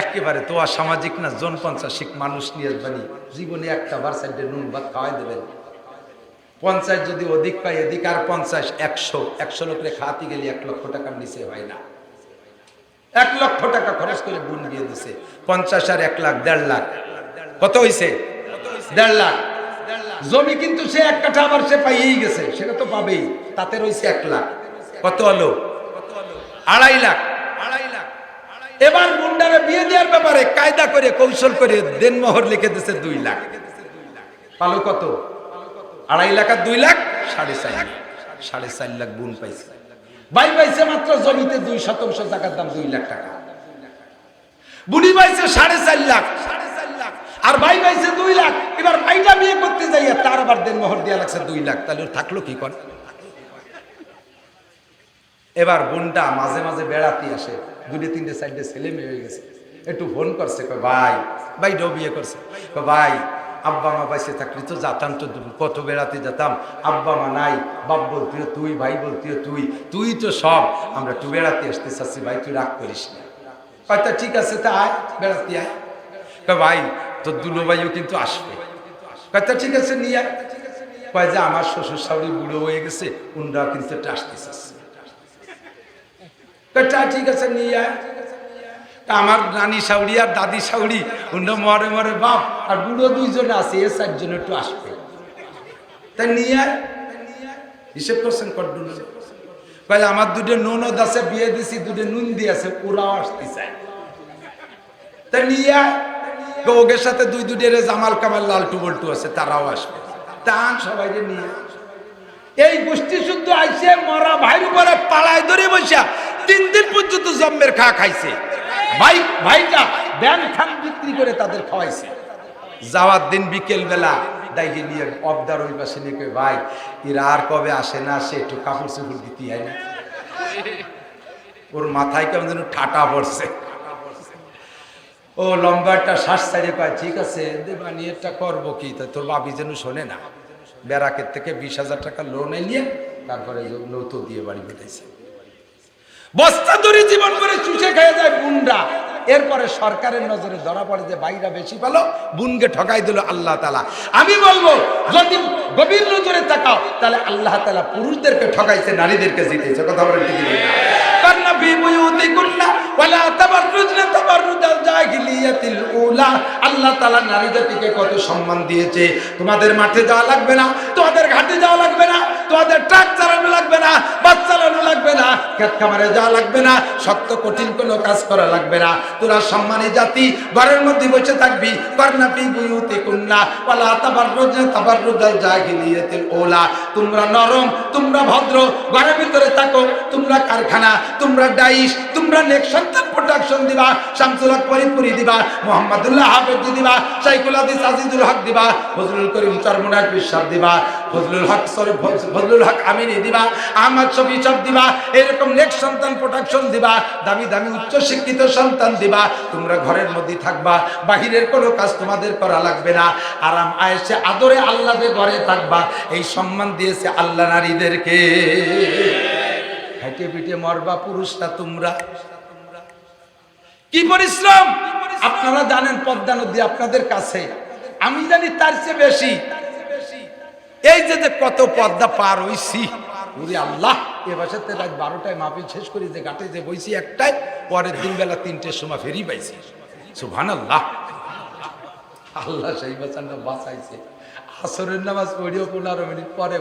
একেবারে তো আর সামাজিক না, জন 50 মানুষ নিয়ে বানি জীবনে একটা বার সাইডে নুন ভাত খাওয়াই দেবেন। 50 যদি অধিক পাই এদিক আর 50 100 লোকের খাওয়াতে গেলে 1 লক্ষ টাকার নিচে হয় না। 1 লক্ষ টাকা খরচ করে বোন বিয়ে দিছে। 50 আর 1 লাখ 1.5 লাখ, কত হইছে? 1.5 লাখ। জমি কিন্তু সে 1 কাঠা আবার সে পাইয়েই গেছে, সেটা তো পাবেই, তাতে রয়েছে 1 লাখ। কত হলো? 2.5 লাখ। এবার মুন্ডারে বিয়ে দেওয়ার ব্যাপারে কায়দা করে কৌশল করে দেনমোহর লিখে দিয়েছে 2 লাখ। পালো কত? 2.5 লাখ আর 2 লাখ 4.5 লাখ। 4.5 লাখ বোন পাইছে। ভাই পাইছে মাত্র জমিতে 2% জায়গার দাম 2 লাখ টাকা। বুড়ি পাইছে 4.5 লাখ, আর ভাই পাইছে 2 লাখ। এবার ভাইটা বিয়ে করতে যাইয়া তার আবার দেনমোহর দেওয়া লাগছে 2 লাখ। তাহলে থাকলো কি করে? এবার বোনটা মাঝে মাঝে বেড়াতে আসে, 2-3 4 ছেলে মেয়ে হয়ে গেছে, একটু ফোন করছে, ভাই ভাইটাও বিয়ে করছে, ভাই আব্বা মা পাইছে থাকলে তো যেতাম, তো কত বেড়াতে যেতাম, আব্বা মা নাই, বাপ বলতিও তুই, ভাই বলতিও তুই, তুই তো সব, আমরা একটু বেড়াতে আসতে চাচ্ছি, ভাই তুই রাগ করিস না। কয়টা ঠিক আছে, তা আয় বেড়াতে আয়। ভাই তোর দুলো ভাইও কিন্তু আসবে। কয়টা ঠিক আছে নিয়ে আয়। কয় যে আমার শ্বশুর শাশুড়ি বুড়ো হয়ে গেছে, উনরা কিন্তু একটা আসতে চাচ্ছে। ঠিক আছে নিয়ে আয়। আমার নানি শাউড়ি আর দাদি শাউড়ি উন্ডা মরে মরে বাপ, আর বুড়ো 2 জন আছে, এ 4 জন একটু আসবে, তাই নিয়ে আয়। হিসেব করছেন কদ্দুর? কয় আমার 2 ননদ আছে, বিয়ে দিছি, 2 নুন দিয়ে আছে, ওরাও আসতে চায়, তাই নিয়ে আয়। ওগের সাথে 2 জামাল কামাল লালটু বল্টু আছে, তারাও আসবে, তান সবাই নিয়ে। এই গোষ্ঠী শুদ্ধ আইসে মরা ভাইয়ের উপরে পালায় ধরে বসা 3 দিন পর্যন্ত জম্মের খাইছে। ভাইটা ব্যান খান বিক্রি করে তাদের খাওয়াইছে। যাওয়ার দিন বিকেল বেলা ডাইকে নিয়ে অবদার ওই পাশে নিয়ে, ভাই এরা আর কবে আসে না আসে, একটু কাপড় চোপড় দিতে হয় না? ওর মাথায় কেমন যেন ঠাটা পড়ছে। ও লম্বাটা শ্বাস ছাড়িয়ে কয়, ঠিক আছে দেবানি, এটা করবো কি? তোর বাবি যেন শোনে না। ব্যারাকের থেকে 20,000 টাকা লোন নিয়ে তারপরে নৌতো দিয়ে বাড়ি পেটাইছে। বস্তা ধরে জীবন করে চুষে খেয়ে যায় বুনরা। এরপরে সরকারের নজরে ধরা পড়ে যে ভাইরা বেশি পেলো, বুনকে ঠকাই দিল আল্লাহ তাআলা। আমি বলবো যদি গভীর নজরে তাকাও, তাহলে আল্লাহ তাআলা পুরুষদেরকে ঠকাইছে, নারীদেরকে জিতেছে। কথা বলেন ঠিক না? কান্না বি বুয়ুতিকুন্না ওয়ালা তাবাররুজনা তাবাররুজাল জাহিলিয়াতিল উলা। আল্লাহ তাআলা নারী জাতিকে কত সম্মান দিয়েছে। তোমাদের মাঠে যাওয়া লাগবে না, তোমাদের ঘাটে যাওয়া লাগবে না, তোমাদের ট্রাক চালানো লাগবে না, বাস চালানো লাগবে না, ক্ষেত খামারে যাওয়া লাগবে না, শক্ত কঠিন কোনো কাজ করা লাগবে না। তোরা সম্মানী জাতি, ঘরের মধ্যে বসে থাকবি। করনা ফি বুয়ুতিকুন্না ওয়ালা তাবাররুজনা তাবাররুজাল জাহিলিয়াতিল উলা। তোমরা নরম, তোমরা ভদ্র, ঘরের ভিতরে থাকো। তোমরা কারখানা, তোমরা ডাইস, তোমরা নেক সন্তান প্রোডাকশন দিবা, শামসুল হক পরিপুরি দিবা, মোহাম্মদুল্লাহ হাফেজ দিবা, শাইখুল হাদিস আজিজুল হক দিবা, ফজলুল করিম চরমনায় বিশ্বাস দিবা, ফজলুল হক আমিনী দিবা, আহমদ শফি সব দিবা। এরকম নেক সন্তান প্রোডাকশন দিবা, দামি দামি উচ্চ শিক্ষিত সন্তান দিবা। তোমরা ঘরের মধ্যে থাকবা, বাহিরের কোনো কাজ তোমাদের করা লাগবে না। আরাম আয়েশে আদরে আল্লাহদের ঘরে থাকবা। এই সম্মান দিয়েছে আল্লাহ নারীদেরকে। হেঁটে পিটে মরবা পুরুষরা তোমরা। কি পরিশ্রম আপনারা জানেন। পদ্মা নদী আপনাদের কাছে, আমি জানি তার চেয়ে বেশি। এই যে কত পদ্মা পার হইছি, ওরে আল্লাহ। এ বাসাতে রাত 12টায় মাহফিল শেষ করি, যে ঘাটে যে বইছি একটাই, পরের দিন বেলা 3টের সময় ফেরি পাইছি। সুবহানাল্লাহ। আল্লাহ সেই বাঁচানটা বাঁচাইছে। আসরের নামাজ পড়িও 15 মিনিট পরে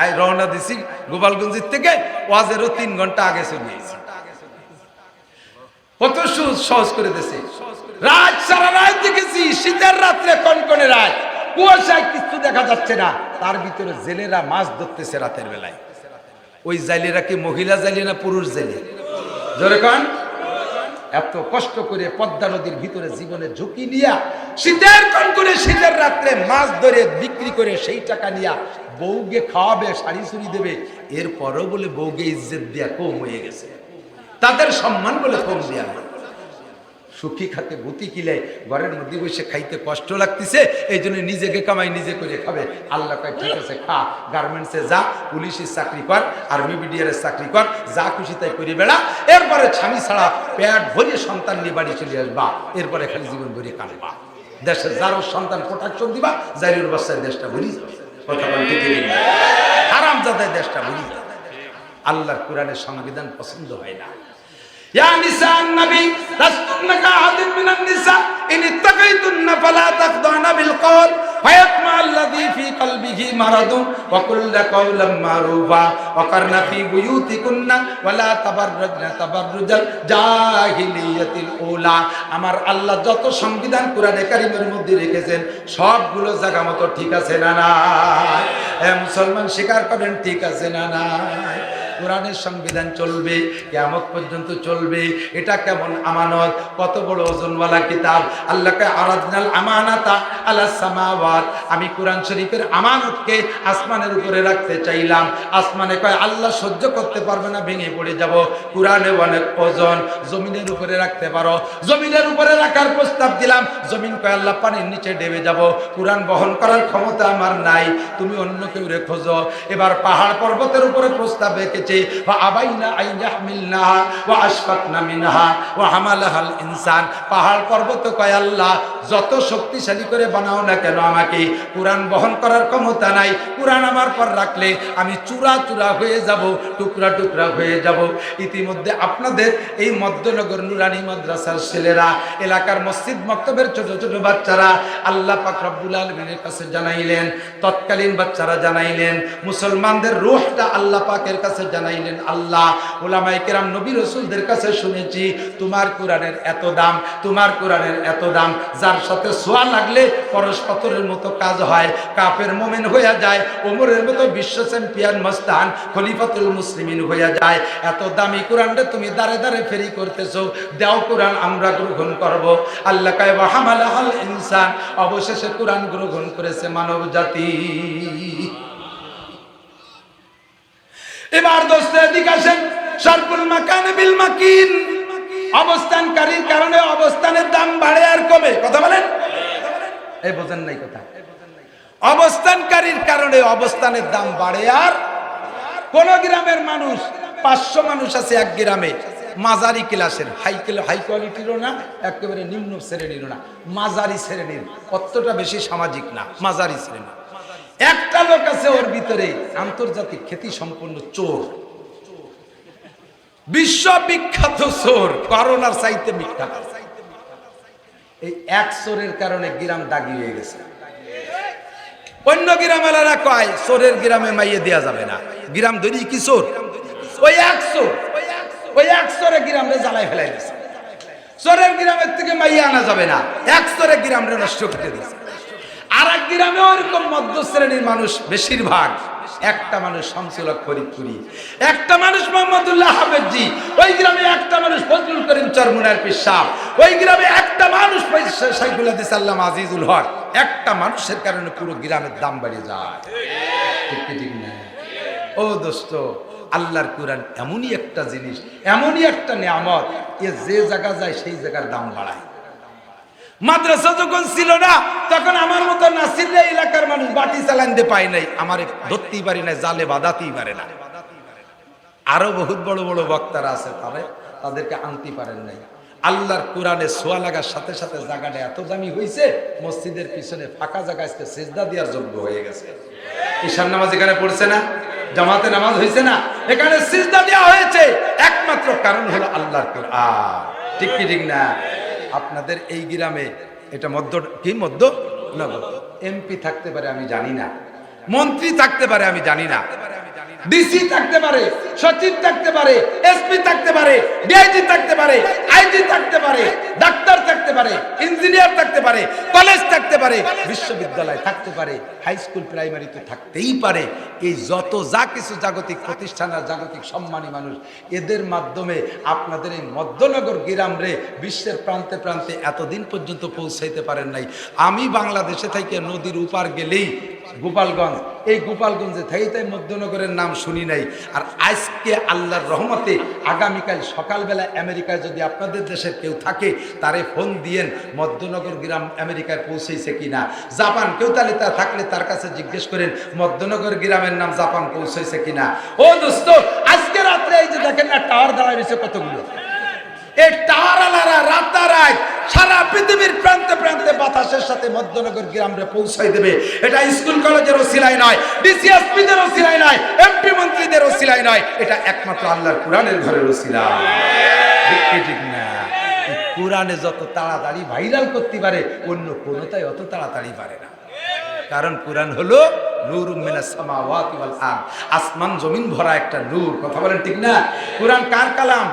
আই রওনা দিছি গোপালগঞ্জের থেকে। ওয়াজেরও 3 ঘন্টা আগে চলে গেছি। কত সহজ করে দিয়েছে। রাত সারা রাত দেখেছি, শীতের রাত্রে কনকনে রাত, কুয়াশায় কিছু দেখা যাচ্ছে না, তার ভিতরে জেলেরা মাছ ধরতেছে রাতের বেলায়। ওই জাইলেরা কি মহিলা জাইলে না পুরুষ জাইলে? জোরে কন। এত কষ্ট করে পদ্মা নদীর ভিতরে জীবনে ঝুঁকি নিয়া শীতের কনকনে শীতের রাত্রে মাছ ধরে বিক্রি করে সেই টাকা নিয়া বউকে খাওয়াবে, শাড়ি চুরি দেবে। এরপরও বলে বউকে ইজ্জত দিয়া কম হয়ে গেছে, তাদের সম্মান বলে কম দেয়া। সুখী খাতে ভূতি কিলাই, ঘরের মধ্যে বসে খাইতে কষ্ট লাগতেছে, এই জন্য নিজেকে কামাই নিজে করে খাবে। আল্লাহ কয় ঠিক আছে খা, গার্মেন্টসে যা, পুলিশের চাকরি কর, আর্মি বিডিআরের চাকরি কর, যা খুশি তাই করে বেড়া। এরপরে স্বামী ছাড়া পেট ভরিয়ে সন্তান নিয়ে বাড়ি চলে আসবা। এরপরে খালি জীবন ভরিয়ে কাটবা। দেশে যারও সন্তান প্রোটেকশন দিবা, জারির বাচ্চায় দেশটা ভরি যাবে। কথা বলতে হারাম জাদায় দেশটা ভরি যাবে। আল্লাহর কোরআনের সংবিধান পছন্দ হয় না। ইয়া নিসান নবী লাস্তুন্না কাআদিন মিনান নিসা ইন ইত্তাকাইতুন্না ফালা তাখদানা বিল কওল ফায়াতমা আল্লাযী ফী কলবিহি মারাদুন ওয়া কুল্লা কাওলাম মারুফা ওয়া কারনা ফী বুয়ুতিকুন্না ওয়ালা তাবাররাজনা তাবাররুজাল জাহিলিয়াতিল উলা। আমার আল্লাহ যত সংবিধান কোরআনে কারীমের মধ্যে রেখেছেন সবগুলো জায়গা মতো ঠিক আছে না না? এ মুসলমান স্বীকার করেন ঠিক আছে না না? কোরআনের সংবিধান চলবে, কিয়ামত পর্যন্ত চলবে। এটা কেমন আমানত, কত বড় ওজনওয়ালা কিতাব। আল্লাহকে আরাদনাল আমানাতা আলাস সামাওয়াত, আমি কোরআন শরীফের আমানতকে আসমানের উপরে রাখতে চাইলাম। আসমানে কয় আল্লাহ সহ্য করতে পারবে না, ভেঙে পড়ে যাব। কোরআনে অনেক ওজন, জমিনের উপরে রাখতে পারো, জমিনের উপরে রাখার প্রস্তাব দিলাম। জমিন কয় আল্লাহ পানির নিচে ডেবে যাব, কোরআন বহন করার ক্ষমতা আমার নাই, তুমি অন্য কেউ খোঁজো। এবার পাহাড় পর্বতের উপরে প্রস্তাব রেখে পাহাড় পর্বত কয় আল্লাহ যত শক্তিশালী করে বানাও না কেন, আমাকে কোরআন বহন করার ক্ষমতা নাই। কোরআন আমার পর রাখলে আমি চূড়া চূড়া হয়ে যাব, টুকরা টুকরা হয়ে যাব। ইতিমধ্যে আপনাদের এই মধ্যনগর নুরানি মাদ্রাসার ছেলেরা, এলাকার মসজিদ মক্তবের ছোট ছোট বাচ্চারা আল্লাহ পাক রব্বুল আলামিনের কাছে জানাইলেন, তৎকালীন বাচ্চারা জানাইলেন, মুসলমানদের রূহটা আল্লাহ পাকের কাছে জানাইলেন। আল্লাহ, উলামায়ে কেরাম নবী রাসূলদের কাছে শুনেছি তোমার কোরআনের এত দাম, তোমার কোরআনের এত দাম, যার সাথে ছোঁয়া লাগলে পরশ পাথরের মতো কাজ হয়, কাফের মুমিন হয়ে যায়, ওমরের মতো বিশ্ব চ্যাম্পিয়ন মস্তান খলিফাতুল মুসলিমিন হয়ে যায়। এত দামি কোরআনটা তুমি দাঁড়ে দাঁড়ে ফেরি করতেছো, দাও কোরআন আমরা গ্রহণ করব। আল্লাহ কয় ওয়া হামালাহাল ইনসান, অবশেষে কোরআন গ্রহণ করেছে মানব জাতি। এবার দোস্তে এদিকে আসেন, শারকুল মাকানে বিল মাকিন, অবস্থানকারীর কারণে অবস্থানের দাম বাড়ে আর কমে। কথা বলেন, এই বোঝেন নাই কথা? অবস্থানকারীর কারণে অবস্থানের দাম বাড়ে আর কোন গ্রামের মানুষ 500 মানুষ আছে এক গ্রামে, মাঝারি ক্লাসের, হাই কোয়ালিটিরও না, একেবারে নিম্ন শ্রেণীরও না, মাঝারি শ্রেণীর, অতটা বেশি সামাজিক না, মাঝারি শ্রেণী। একটা লোক আছে ওর ভিতরে আন্তর্জাতিক খ্যাতি সম্পন্ন চোর। বিশ্ববিখ্যাত চোর, করোনার চাইতে মিথ্যা। এই এক চোরের কারণে গ্রাম দাগি হয়ে গেছে। অন্য গ্রামেরা কয় চোরের গ্রামে মাইয়ে দেয়া যাবে না, গ্রাম ধরি কি চোর? ওই এক চোর, ওই এক চোরে গ্রামে জ্বালাই ফেলাই দিয়েছে। চোরের গ্রামের থেকে মাইয়া আনা যাবে না, এক চোরে গ্রামে নষ্ট করে দিয়েছে। আর এক গ্রামে ওরকম মধ্য শ্রেণীর মানুষ বেশিরভাগ, একটা মানুষ শামসুল ফরিদপুরি, একটা মানুষ মোহাম্মদুল্লাহ হাফেজি, ওই গ্রামে একটা মানুষ ফজলুল করিম চরমুনার পীর সাহেব, ওই গ্রামে একটা মানুষ শাইখুল হাদিস আল্লামা আজিজুল হক। একটা মানুষের কারণে পুরো গ্রামের দাম বেড়ে যায়। ঠিক কি ঠিক না? ও দোস্ত, আল্লাহর কুরআন এমনই একটা জিনিস, এমনই একটা নিয়ামত, এ যে জায়গা যায় সেই জায়গার দাম বাড়ায়। মাদ্রাসা যখন ছিল না তখন আমার মতো নাসিররা এলাকার মানুষ বাটি চালাইতে পায় নাই, আমার ধরতেই পারি না, জালে বাঁধাতেই পারে না। আরো বহুত বড় বড় বক্তারা আছে, তাদেরকে আনতে পারেন নাই। আল্লাহর কোরআনে ছোঁয়া লাগার সাথে সাথে জায়গাটা এত দামি হয়েছে, মসজিদের পিছনে ফাঁকা জায়গা আজকে সিজদা দেওয়ার যোগ্য হয়ে গেছে। ঈশান নামাজ এখানে পড়ছে না, জামাতে নামাজ হয়েছে না, এখানে সিজদা দেওয়া হয়েছে, একমাত্র কারণ হলো আল্লাহর কোরআন। ঠিক কি ঠিক না? আপনাদের এই গ্রামে এটা মধ্য নগর, এমপি থাকতে পারে আমি জানি না, মন্ত্রী থাকতে পারে আমি জানি না, ডিসি থাকতে পারে, সচিব থাকতে পারে, এসপি থাকতে পারে, ডিআইজি থাকতে পারে, আইজি থাকতে পারে, ডাক্তার থাকতে পারে, ইঞ্জিনিয়ার থাকতে পারে, কলেজ থাকতে পারে, বিশ্ববিদ্যালয় থাকতে পারে, হাই স্কুল প্রাইমারি তো থাকতেই পারে। এই যত যা কিছু জাগতিক প্রতিষ্ঠান আর জাগতিক সম্মানী মানুষ, এদের মাধ্যমে আপনাদের এই মধ্যনগর গ্রাম রে বিশ্বের প্রান্তে প্রান্তে এতদিন পর্যন্ত পৌঁছাইতে পারেন নাই। আমি বাংলাদেশে থেকে নদীর উপার গেলেই গোপালগঞ্জ, এই গোপালগঞ্জে থেকে তাই মধ্যনগরের নাম শুনি নাই। আর আজকে আল্লাহর রহমতে আগামীকাল সকালবেলা আমেরিকায় যদি আপনাদের দেশের কেউ থাকে, তারে ফোন দিয়েন মধ্যনগর গ্রাম আমেরিকায় পৌঁছেছে কিনা। জাপান কেউ তাহলে তা থাকলে তার কাছে জিজ্ঞেস করেন মধ্যনগর গ্রামের নাম জাপান পৌঁছেছে কিনা। ও দোস্ত, আজকে রাত্রে এই যে দেখেন না টাওয়ার দাঁড়ায় রয়েছে কতগুলো, এই টাওয়ারওয়ালারা রাতারাত সারা পৃথিবীর প্রান্তে প্রান্তে বাতাসের সাথে মধ্যনগর গ্রামে পৌঁছাই দেবে। এটা স্কুল কলেজের ওসিলায় নয়, ডিসিএসপিদের ওসিলায় নয়, এমপি মন্ত্রীদের ওসিলায় নয়, এটা একমাত্র আল্লাহর কোরআনের ঘরের ওসিলা। ঠিক না? কোরআনে যত তাড়াতাড়ি ভাইরাল করতে পারে, অন্য কোনোটাই অত তাড়াতাড়ি পারে না। কারণ কোরআন হলো নূরুম মিনাস সামাওয়াতি ওয়াল আরদ, আসমান জমিন ভরা একটা নূর। কথা বলেন ঠিক না? কোরআন কার কালাম?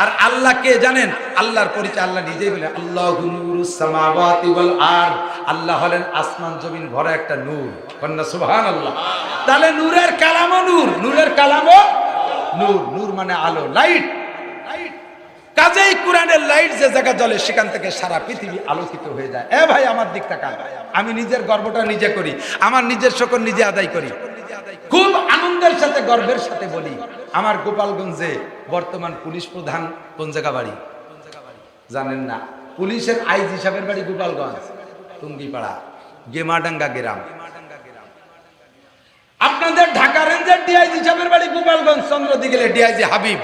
আর আল্লাহ কে জানেন? আল্লাহর পরিচয় আল্লাহ নিজেই বলেন, আল্লাহু নূরুস সামাওয়াতি ওয়াল আরদ, আল্লাহ হলেন আসমান জমিন ভরা একটা নূর। কন্যা সুবহানাল্লাহ। তাহলে নূরের কালামও নূর, নূরের কালামও নূর। নূর মানে আলো, লাইট। কাজেই কোরআনের লাইট যে জায়গা জ্বলে সেখান থেকে সারা পৃথিবী আলোকিত হয়ে যায়। এ ভাই আমার দিক তাকান, আমি নিজের গর্বটা নিজে করি, আমার নিজের শকর নিজে আদায় করি। খুব আনন্দের সাথে গর্বের সাথে বলি, আমার গোপালগঞ্জে বর্তমান পুলিশ প্রধান কোন জায়গা বাড়ি জানেন না? পুলিশের আইজি সাহেবের বাড়ি গোপালগঞ্জ, টুঙ্গিপাড়া, গেমাডাঙ্গা গ্রাম। আপনাদের ঢাকা রেঞ্জের ডিআইজি সাহেবের বাড়ি গোপালগঞ্জ, চন্দ্রদিগেলে ডিআইজি হাবিব।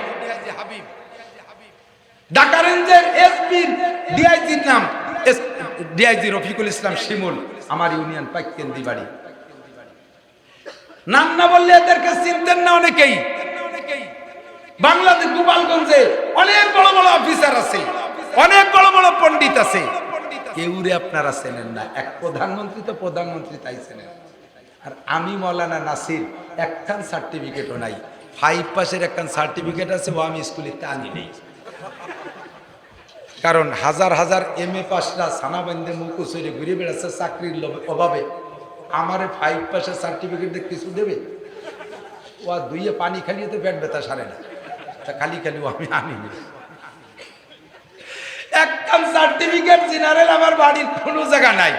ঢাকা রেঞ্জের এসপির ডিআইজির নাম ডিআইজি রফিকুল ইসলাম শিমুল, আমার ইউনিয়ন পাইকেন্দি বাড়ি। নাম না বললে এদেরকে চিনতেন না অনেকেই। বাংলাদেশ গোপালগঞ্জে অনেক বড় বড় অফিসার আছে, অনেক বড় বড় পণ্ডিত আছে, কেউরে আপনারা চেনেন না। এক প্রধানমন্ত্রী তো প্রধানমন্ত্রী তাই চেনেন। আর আমি মৌলানা নাসির একখান সার্টিফিকেটও নাই, 5 পাসের একখান সার্টিফিকেট আছে, ও আমি স্কুলে আনি নেই। কারণ হাজার হাজার এমএ পাসরা সানা বান্ধে মুখো সরে ঘুরে বেড়াচ্ছে চাকরির অভাবে, আমারে 5 পাসের সার্টিফিকেট দিয়ে কিছু দেবে? ও আর দুইয়ে পানি খালিয়ে তো পেট ব্যথা সারে না, তা খালি খালি আমি আনিনি। একদম সার্টিফিকেট জেনারেল আমার বাড়ির কোনো জায়গা নাই,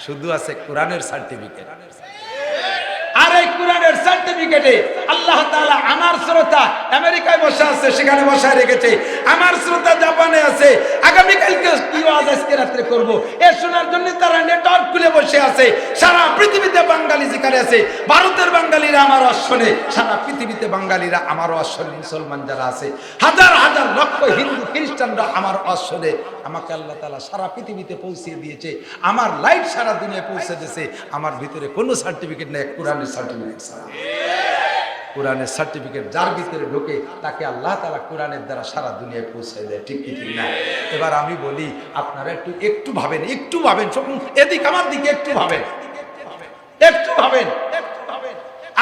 শুধু আছে কোরআনের সার্টিফিকেট। আর এই কোরআনের সার্টিফিকেটে আল্লাহ তাআলা আমার শ্রোতা আমেরিকায় বসে আছে, সেখানে বসায় রেখেছে। আমার শ্রোতা জাপানে আছে, আগামীকালকে কি ওয়াজ আজকে রাত্রে করব, এ শোনার জন্য তারা নেটওয়ার্ক খুলে বসে আছে। সারা পৃথিবীতে বাঙালি যেখানে আছে, ভারতের বাঙালিরা আমার ওয়াজ শোনে, সারা পৃথিবীতে বাঙালিরা আমার ওয়াজ শোনে। মুসলমান যারা আছে, হাজার হাজার লক্ষ হিন্দু খ্রিস্টানরা আমার ওয়াজ শোনে। আমাকে আল্লাহ তাআলা সারা পৃথিবীতে পৌঁছে দিয়েছে, আমার লাইট সারা দুনিয়ায় পৌঁছে দিয়েছে। আমার ভিতরে কোনো সার্টিফিকেট নেই, কোরআনের সার্টিফিকেট ছাড়া। কোরআনের সার্টিফিকেট যার ভিতরে ঢোকে তাকে আল্লাহ তাআলা কোরআনের দ্বারা সারা দুনিয়ায় পৌঁছে দেয়। ঠিক কি ঠিক না? এবার আমি বলি, আপনারা একটু ভাবেন, এদিক আমার দিকে একটু ভাবেন।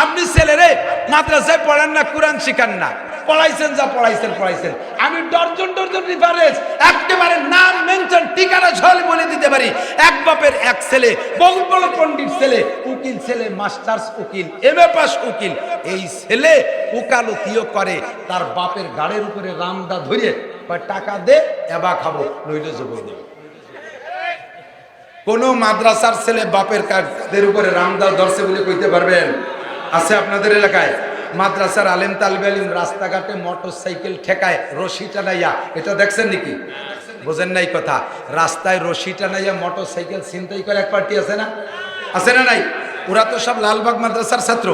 আপনি ছেলেরে মাদ্রাসায় পড়ান না, কোরআন শিখান না, পড়াইছেন যা পড়াইছেন। আমি ডর্জন রেফারেন্স একেবারে নাম মেনশন ঠিকানা সহ বলে দিতে পারি। এক বাপের এক ছেলে, বহু বড় পণ্ডিত ছেলে, উকিল ছেলে, মাস্টার্স উকিল, এমএ পাস উকিল। এই ছেলে উকালতিও করে, তার বাপের গাড়ির উপরে রামদা ধরে টাকা দে এবা খাবো নইলে জব দেবে। কোন মাদ্রাসার ছেলে বাপের কাদের উপরে রামদা ধরছে বলে কইতে পারবেন? আছে আপনাদের এলাকায়? মাদ্রাসার আলেম তালিবে আলিম রাস্তাঘাটে মোটর সাইকেল ঠেকায় রশি টানাইয়া, এটা দেখছেন নাকি? বোঝেন নাই কথা? রাস্তায় রশি টানাইয়া মোটর সাইকেল ছিনতাই করে এক পার্টি আছে না? আছে না নাই? ওরা তো সব লালবাগ মাদ্রাসার ছাত্র,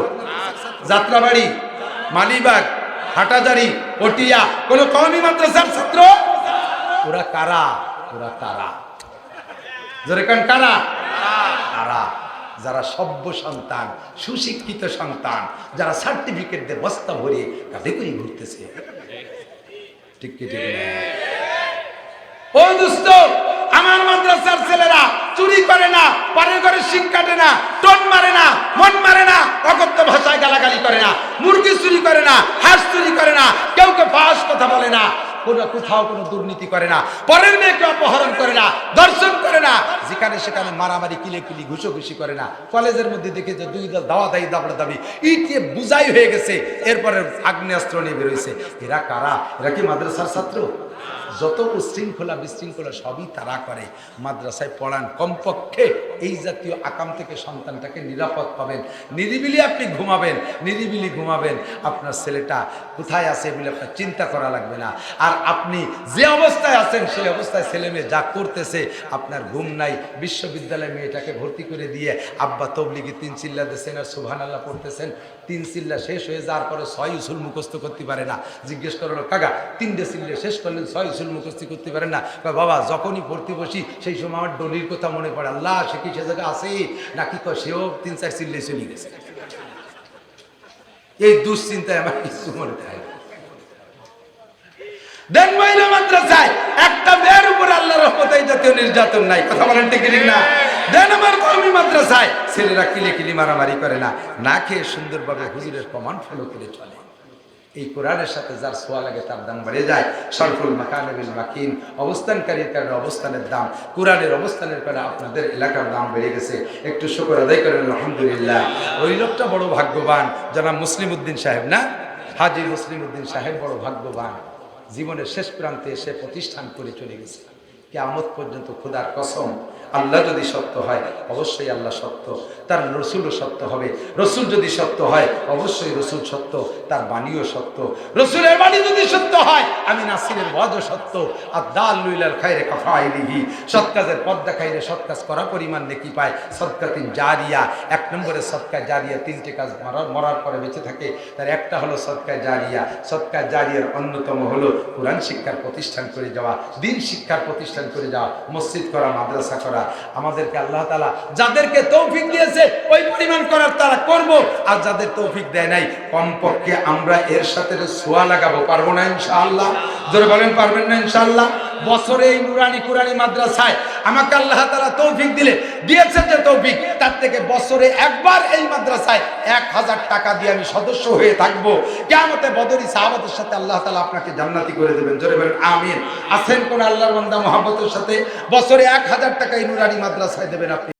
যাত্রাবাড়ি, মালিবাগ, হাটাজারি, পটিয়া কোন কওমি মাদ্রাসার ছাত্র? ওরা কারা? যেরকম কারা? যারা সভ্য সন্তান, সুশিক্ষিত সন্তান, যারা সার্টিফিকেট দিয়ে বস্তা ভরে কাঁধে করে ঘুরতেছে। ঠিক কি ঠিক না? ও দোস্ত, আমার মাদ্রাসার ছেলেরা চুরি করে না, পরের ঘরে শিং কাটে না, টোন মারে না, মন মারে না, অকথ্য ভাষায় গালাগালি করে না, মুরগি চুরি করে না, হাঁস চুরি করে না, কেউ ফাঁস কথা বলে না, কোথাও কোনো দুর্নীতি করে না, পরের মেয়েকে অপহরণ করে না, দর্শন করে না, যেখানে সেখানে মারামারি কিলেকিলি ঘুষোঘুষি করে না। কলেজের মধ্যে দেখে যে দুই দল দাওয়াদাই দাবড়াদাবি ইটে বুঝাই হয়ে গেছে, এরপরে আগ্নেয়াস্ত্র নিয়ে বেরোইছে। এরা কারা? এরা কি মাদ্রাসার ছাত্র? যত উশৃঙ্খলা বিশৃঙ্খলা সবই তারা করে। মাদ্রাসায় পড়ান, কমপক্ষে এই জাতীয় আকাম থেকে সন্তানটাকে নিরাপদ পাবেন। নিরিবিলি আপনি ঘুমাবেন, আপনার ছেলেটা কোথায় আছে বলে আপনার চিন্তা করা লাগবে না। আর আপনি যে অবস্থায় আছেন সেই অবস্থায় ছেলে মেয়ে যা করতেছে আপনার ঘুম নাই। বিশ্ববিদ্যালয়ে মেয়েটাকে ভর্তি করে দিয়ে আব্বা তবলিগে 3 চিল্লা দিয়েছেন আর সুবহানাল্লাহ পড়তেছেন। 3 চিল্লা শেষ হয়ে যাওয়ার পরে 6 উসুল মুখস্থ করতে পারে না। জিজ্ঞেস করলো, কাকা 3টে চিল্লা শেষ করলেন 6 উসুল মুখস্থ করতে পারেন না? বাবা, যখনই পড়তে বসি সেই সময় আমার ডলির কথা মনে পড়ে, আল্লাহ সে কি সে জায়গায় আছে নাকি, সেও 3-4 চিল্লে চলে গেছে। এই দুশ্চিন্তায় আমার কিছু মনে থাকে। দেন মহিলা মাদ্রাসায় একটা মেয়ের উপর আল্লাহর রহমতে এই জাতীয় নির্যাতন নাই। কথা বলেন ঠিক না? দেন আমার কওমি মাদ্রাসায় ছেলেরা কিলি মারামারি করে না, না খেয়ে সুন্দরভাবে হুজুরের কমান্ড ফলো করে চলে। এই কোরআনের সাথে যার ছোঁয়া লাগে তার দাম বেড়ে যায়। শরফুল মাকানে বিল মাকিন, অবস্থানকারীর কারণে অবস্থানের দাম, কোরআনের অবস্থানের কারণে আপনাদের এলাকার দাম বেড়ে গেছে। একটু শুকর আদায় করেন আলহামদুলিল্লাহ। ওই লোকটা বড় ভাগ্যবান, জনাব মুসলিম উদ্দিন সাহেব না, হাজী মুসলিম উদ্দিন সাহেব বড় ভাগ্যবান। জীবনের শেষ প্রান্তে এসে প্রতিষ্ঠান করে চলে গেছে। কিয়ামত পর্যন্ত খোদার কসম, আল্লাহ যদি সত্য হয় অবশ্যই আল্লাহ সত্য, তার রসুলও সত্য হবে। রসুল যদি সত্য হয় অবশ্যই রসুল সত্য, তার বাণীও সত্য। রসুলের বাণী যদি সত্য হয়, আমি নাসিরের ওয়াদও সত্য। আর দাল্লু ইলাল খায়রে কাফাইলিহি, সৎ কাজের পথ দেখাইলে সৎ কাজ করা পরিমাণ নেকি পায়। সদকাতিন জারিয়া, 1 নম্বরে সদকা জারিয়া। 3টে কাজ মরার পরে বেঁচে থাকে, তার একটা হলো সদকা জারিয়া। সদকা জারিয়ার অন্যতম হলো কোরআন শিক্ষার প্রতিষ্ঠান করে যাওয়া, দিন শিক্ষার প্রতিষ্ঠান করে যাওয়া, মসজিদ করা, মাদ্রাসা করা। আমাদেরকে আল্লাহ তাআলা যাদেরকে তৌফিক দিয়েছে ওই পরিমাণ করার তারা করব, আর যাদের তৌফিক দেয় নাই কমপক্ষে আমরা এর সাথে ছোঁয়া লাগাবো। পারবো না ইনশাআল্লাহ? জোরে বলেন পারবেন না ইনশাআল্লাহ? বছরে এই নুরানি কুরআনি মাদ্রাসায় আমাকে আল্লাহ তাআলা তৌফিক দিয়েছে যে তৌফিক, তার থেকে বছরে একবার এই মাদ্রাসায় 1000 টাকা দিয়ে আমি সদস্য হয়ে থাকবো। কিয়ামতে বদরি সাহাবাদের সাথে আল্লাহ তাআলা আপনাকে জান্নাতি করে দেবেন। জোরে বলেন আমিন। আছেন কোন আল্লাহর বান্দা মহব্বতের সাথে বছরে 1000 টাকা এই নুরানি মাদ্রাসায় দেবেন আপনি?